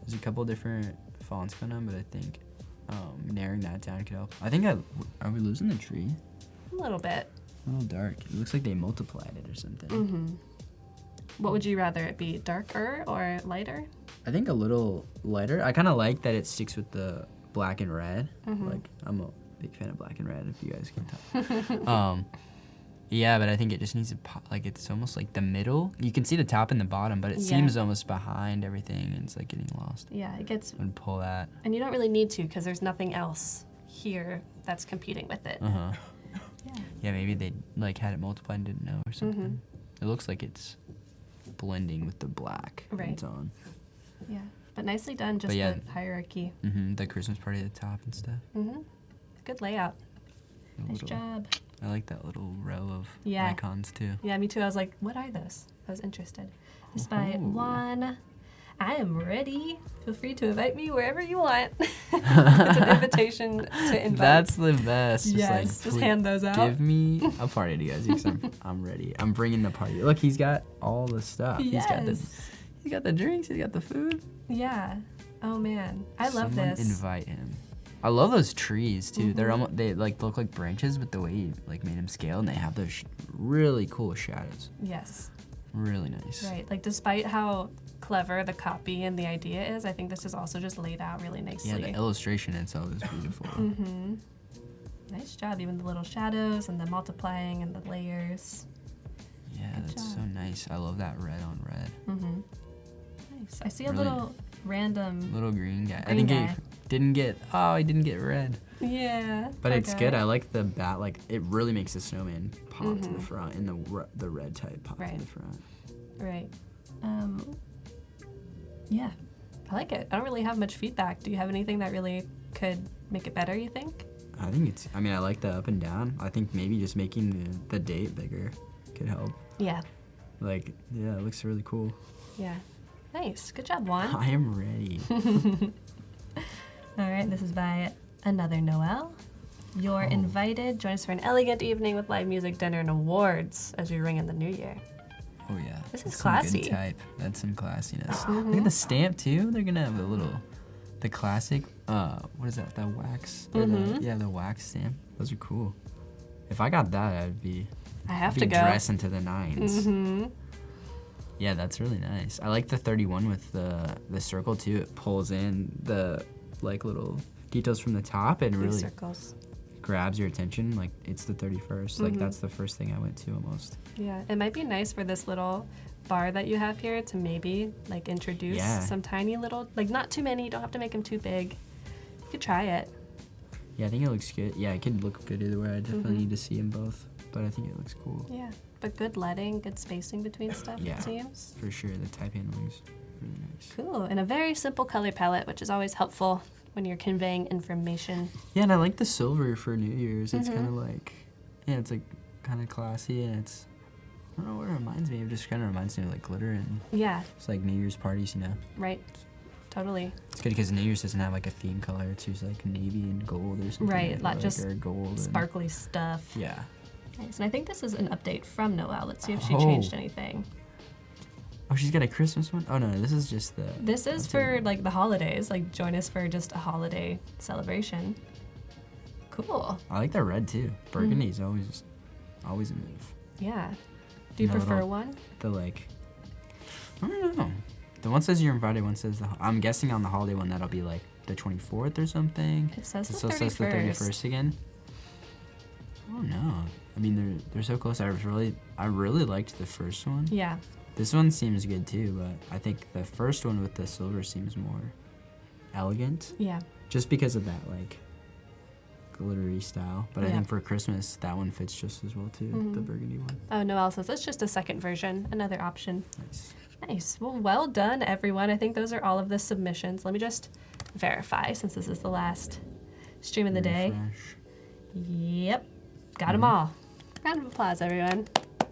There's a couple different fonts going on, but I think narrowing that down could help. I think are we losing the tree? A little bit. A little dark. It looks like they multiplied it or something. Mm-hmm. What would you rather it be, darker or lighter? I think a little lighter. I kind of like that it sticks with the black and red. Like I'm a big fan of black and red. If you guys can tell. Yeah, but I think it just needs to like it's almost like the middle. You can see the top and the bottom, but it Yeah. seems almost behind everything, and it's like getting lost. Yeah, it gets, And pull that. and you don't really need to because there's nothing else here that's competing with it. Uh huh. Yeah. Yeah, maybe they like had it multiplied and didn't know or something. It looks like it's blending with the black Right. and so on. Yeah, but nicely done, just But yeah. the hierarchy. The Christmas party at the top and stuff. Good layout. A Nice little- job. I like that little row of Yeah. icons too. Yeah, me too. I was like, what are those? I was interested. This by Ooh. Juan. I am ready. Feel free to invite me wherever you want. It's an invitation to invite. That's the best. Yes, just please hand those out. Give me a party to guys because I'm ready. I'm bringing the party. Look, he's got all the stuff. Yes. He's got the drinks. He's got the food. Yeah. Oh man, I love Someone this. Invite him. I love those trees too. They're Mhm. almost they like look like branches, but the way he like made them scale, and they have those really cool shadows. Yes. Really nice. Right. Like despite how clever the copy and the idea is, I think this is also just laid out really Yeah, nicely. the illustration itself is beautiful. Mm-hmm. Nice job. Even the little shadows and the multiplying and the layers. Yeah, Good that's so job. nice. I love that red on red. Mm-hmm. Nice. I see a Really- little random. Little green guy. I Green think guy. he didn't get. Oh, he didn't get red. Yeah. But poor it's guy. good. I like the bat. Like it really makes the snowman pop to the Mhm. front, and the red type pop Right. to the front. Right. Yeah. I like it. I don't really have much feedback. Do you have anything that really could make it better, you think? I think it's. I mean, I like the up and down. I think maybe just making the date bigger could help. Yeah. Like, yeah, it looks really cool. Yeah. Nice. Good job, Juan. I am ready. All right, this is by Another Noel. You're Oh. invited. Join us for an elegant evening with live music, dinner, and awards as we ring in the new year. Oh yeah. This is That's some classy. Good type. That's some classiness. Mhm. Look at the stamp too. They're gonna have the classic. What is that? The wax. Or Mhm. the wax stamp. Those are cool. If I got that, I'd be. I have I'd to be go. dressing to the nines. Mm-hmm. Yeah, that's really nice. I like the 31 with the circle too. It pulls in the like little details from the top and Big really circles. grabs your attention. Like it's the 31st. Like Mhm. that's the first thing I went to almost. Yeah, it might be nice for this little bar that you have here to maybe like introduce Yeah. some tiny little, like not too many. You don't have to make them too big. You could try it. Yeah, I think it looks good. Yeah, it could look good either way. I definitely Mhm. need to see them both, but I think it looks cool Yeah, but good letting, good spacing between stuff. Yeah. It seems. for sure. The type handling's really nice. Cool, and a very simple color palette, which is always helpful when you're conveying information. Yeah, and I like the silver for New Year's. It's Mhm. kind of like, yeah, it's like kind of classy, and it's. I don't know what it reminds me of. Just kind of reminds me of like glitter and Yeah, it's like New Year's parties, you know. right. Totally. It's good because New Year's doesn't have like a theme color. It's just like navy and gold or something. Right, like, not just or gold. And, Sparkly stuff. yeah. Nice. And I think this is an update from Noelle. Let's see if she Oh. changed anything. Oh, she's got a Christmas one. Oh no, this is just the. This is that's for it. like the holidays. Like join us for just a holiday celebration. Cool. I like the red too. Burgundy is always a move. Yeah. Do you No, prefer it'll- one? The like. I don't know. The one says you're invited. One says the. I'm guessing on the holiday one that'll be like the 24th or something. It says It the still 31st. says the 31st again. I don't know. I mean, they're so close. I really liked the first one. Yeah. This one seems good too, but I think the first one with the silver seems more elegant, Yeah. just because of that like glittery style. But I Yeah. think for Christmas, that one fits just as well too. The Mhm. burgundy one. Oh, Noelle says that's just a second version, another option. Nice. Nice. Well done, everyone. I think those are all of the submissions. Let me just verify since this is the last stream of the day. Refresh. Yep. Got them Mhm. all. Round of applause, everyone.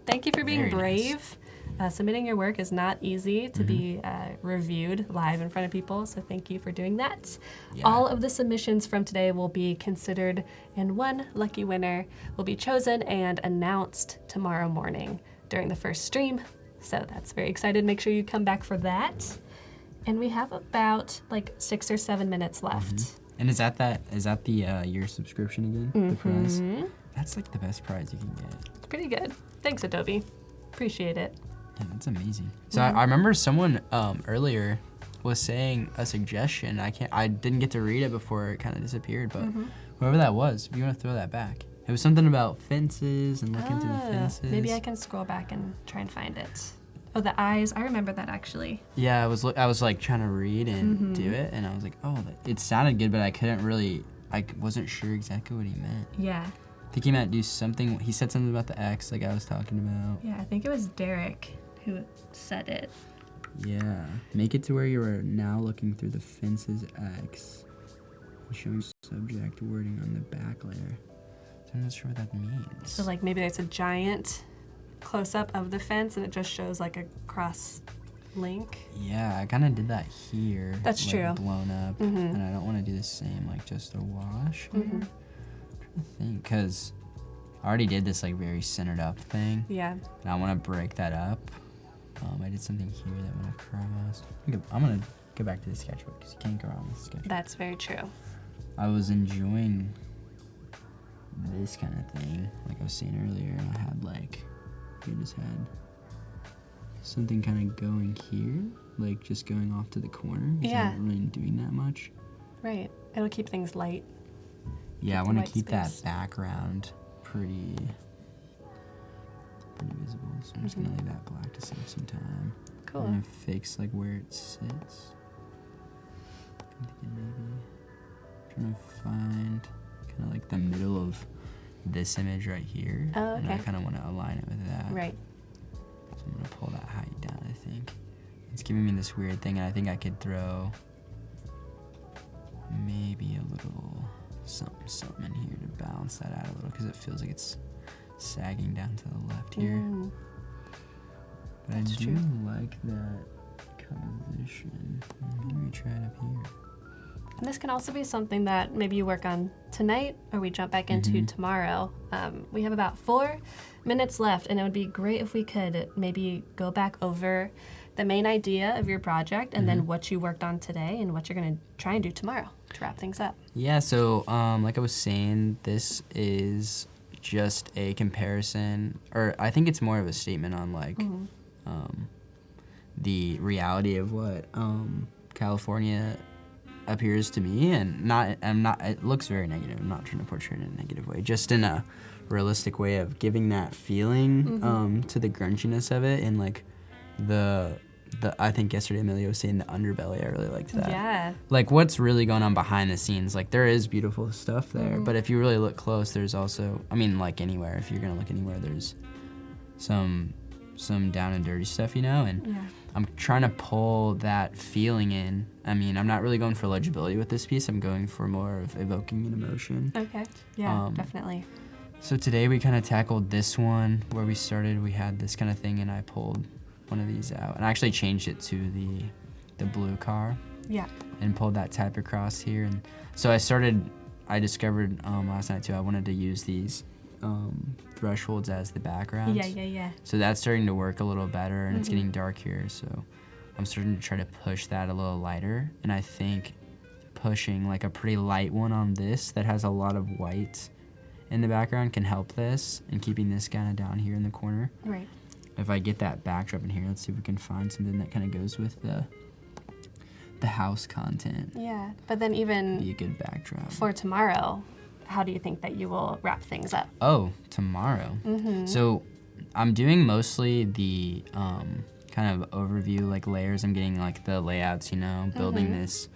Thank you for being Very nice. brave. Submitting your work is not easy to be reviewed live in front of people, so thank you for doing that. Yeah. All of the submissions from today will be considered, and one lucky winner will be chosen and announced tomorrow morning during the first stream. So that's very excited. Make sure you come back for that. And we have about like 6 or 7 minutes left. And is that the year subscription again? The prize. Mhm. That's like the best prize you can get. It's pretty good. Thanks, Adobe. Appreciate it. Yeah, that's amazing. So I remember someone earlier was saying a suggestion. I didn't get to read it before it kind of disappeared, but whoever that was, if you want to throw that back, it was something about fences and looking through the fences. Maybe I can scroll back and try and find it. Oh, the eyes. I remember that actually. Yeah, I was like trying to read and do it, and I was like, oh, it sounded good, but I wasn't sure exactly what he meant. Yeah. I think he meant do something. He said something about the X, like I was talking about. Yeah, I think it was Derek who said it. Yeah. Make it to where you are now looking through the fence's X. Showing subject wording on the back layer. So I'm not sure what that means. So like maybe there's a giant close-up of the fence and it just shows like a cross link. Yeah, I kind of did that here. That's like, true. Blown up, Mhm. and I don't want to do the same, like just a wash. Mhm. I'm trying to think, cause I already did this like very centered up thing, Yeah. and I want to break that up. I did something here that went across. I'm gonna go back to the sketchbook because you can't go wrong with the sketchbook. That's very true. I was enjoying this kind of thing, like I was saying earlier. I had like, I just had something kind of going here, like just going off to the corner. 'Cause Yeah. I'm not really doing that much. Right. It'll keep things light. Yeah, I the want white to keep space. that background pretty visible. So I'm just gonna leave that black to save some time. Cool. I'm gonna fix like where it sits. I'm thinking maybe trying to find kind of like the middle of this image right here. Oh, And I okay. kind of want to align it with that. Right. So I'm gonna pull that height down, I think. It's giving me this weird thing, and I think I could throw maybe a little something in here to balance that out a little, because it feels like it's sagging down to the left here. Mm. But That's I do true. like that composition. Maybe try it up here. And this can also be something that maybe you work on tonight or we jump back into Mhm. tomorrow. We have about 4 minutes left, and it would be great if we could maybe go back over the main idea of your project and then what you worked on today and what you're going to try and do tomorrow to wrap things up. Yeah, so like I was saying, this is just a comparison, or I think it's more of a statement on like the reality of what California appears to me, and it looks very negative. I'm not trying to portray it in a negative way, just in a realistic way of giving that feeling to the grunginess of it, and like the I think yesterday Emilio was saying the underbelly. I really liked that. Yeah. Like what's really going on behind the scenes. Like there is beautiful stuff there, but if you really look close, there's also, I mean, like anywhere, if you're gonna look anywhere, there's some down and dirty stuff, you know, and Yeah. I'm trying to pull that feeling in. I mean, I'm not really going for legibility with this piece. I'm going for more of evoking an emotion. Okay. Yeah, Um, definitely. So today we kind of tackled this one where we started. We had this kind of thing, and I pulled one of these out, and I actually changed it to the blue car Yeah. and pulled that type across here. And so I discovered last night too, I wanted to use these thresholds as the background. Yeah. So that's starting to work a little better, and it's getting dark here. So I'm starting to try to push that a little lighter. And I think pushing like a pretty light one on this that has a lot of white in the background can help this, and keeping this kind of down here in the corner. Right. If I get that backdrop in here, let's see if we can find something that kind of goes with the house content. Yeah. But then Be even a good backdrop. for tomorrow, how do you think that you will wrap things up? Oh, tomorrow. So I'm doing mostly the kind of overview, like layers. I'm getting like the layouts, you know, building this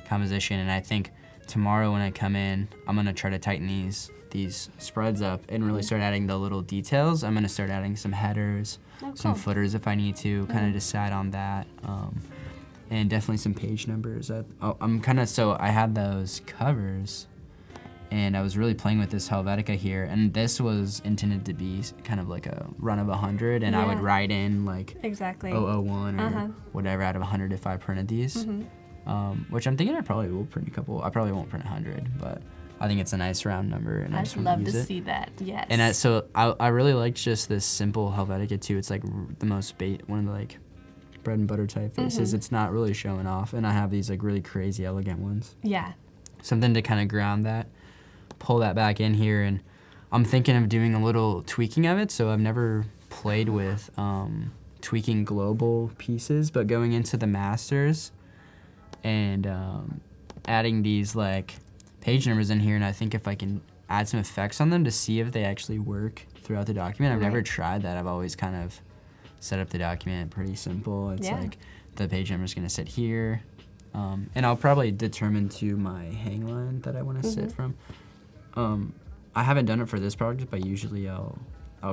composition. And I think tomorrow when I come in, I'm gonna try to tighten these spreads up and really start adding the little details. I'm gonna start adding some headers, some cool. footers if I need to, kind of decide on that. And definitely some page numbers. I had those covers, and I was really playing with this Helvetica here, and this was intended to be kind of like a run of 100, and I would Yeah. write in like Exactly. 001 or whatever out of 100 if I printed these, which I'm thinking I probably will print a couple. I probably won't print 100, but I think it's a nice round number, and I I'd just want love to to use it. see that. Yes. And I really liked just this simple Helvetica too. It's like the most one of the like bread and butter typefaces. It's not really showing off, and I have these like really crazy elegant ones. Yeah. Something to kind of ground that, pull that back in here, and I'm thinking of doing a little tweaking of it. So I've never played with tweaking global pieces, but going into the masters and adding these like page numbers in here, and I think if I can add some effects on them to see if they actually work throughout the document. I've never Right. tried that. I've always kind of set up the document pretty simple. It's Yeah. like the page number is going to sit here. And I'll probably determine to my hang line that I want to sit from. I haven't done it for this project, but usually I'll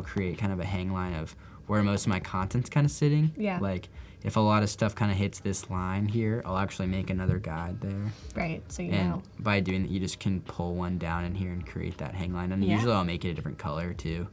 create kind of a hang line of where most of my content's kind of sitting. Yeah. Like if a lot of stuff kind of hits this line here, I'll actually make another guide there. Right, so you And know. by doing that, you just can pull one down in here and create that hang line. And Yeah. usually I'll make it a different color too,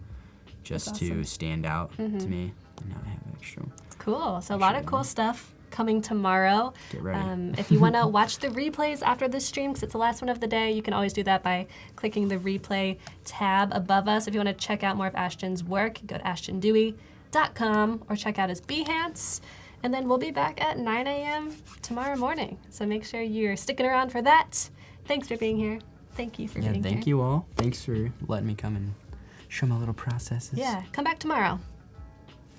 just That's to awesome. stand out to me. And now I have extra. Cool. So a lot of cool stuff coming tomorrow. Get ready. If you want to watch the replays after this stream, because it's the last one of the day, you can always do that by clicking the replay tab above us. If you want to check out more of Ashton's work, go to AshtonDewey.com or check out his Behance. And then we'll be back at 9 a.m. tomorrow morning. So make sure you're sticking around for that. Thanks for being here. Thank you for Yeah, being here. thank you all. Thanks for letting me come and show my little processes. Yeah, come back tomorrow.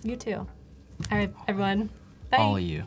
You too. All right, everyone. Bye. All of you.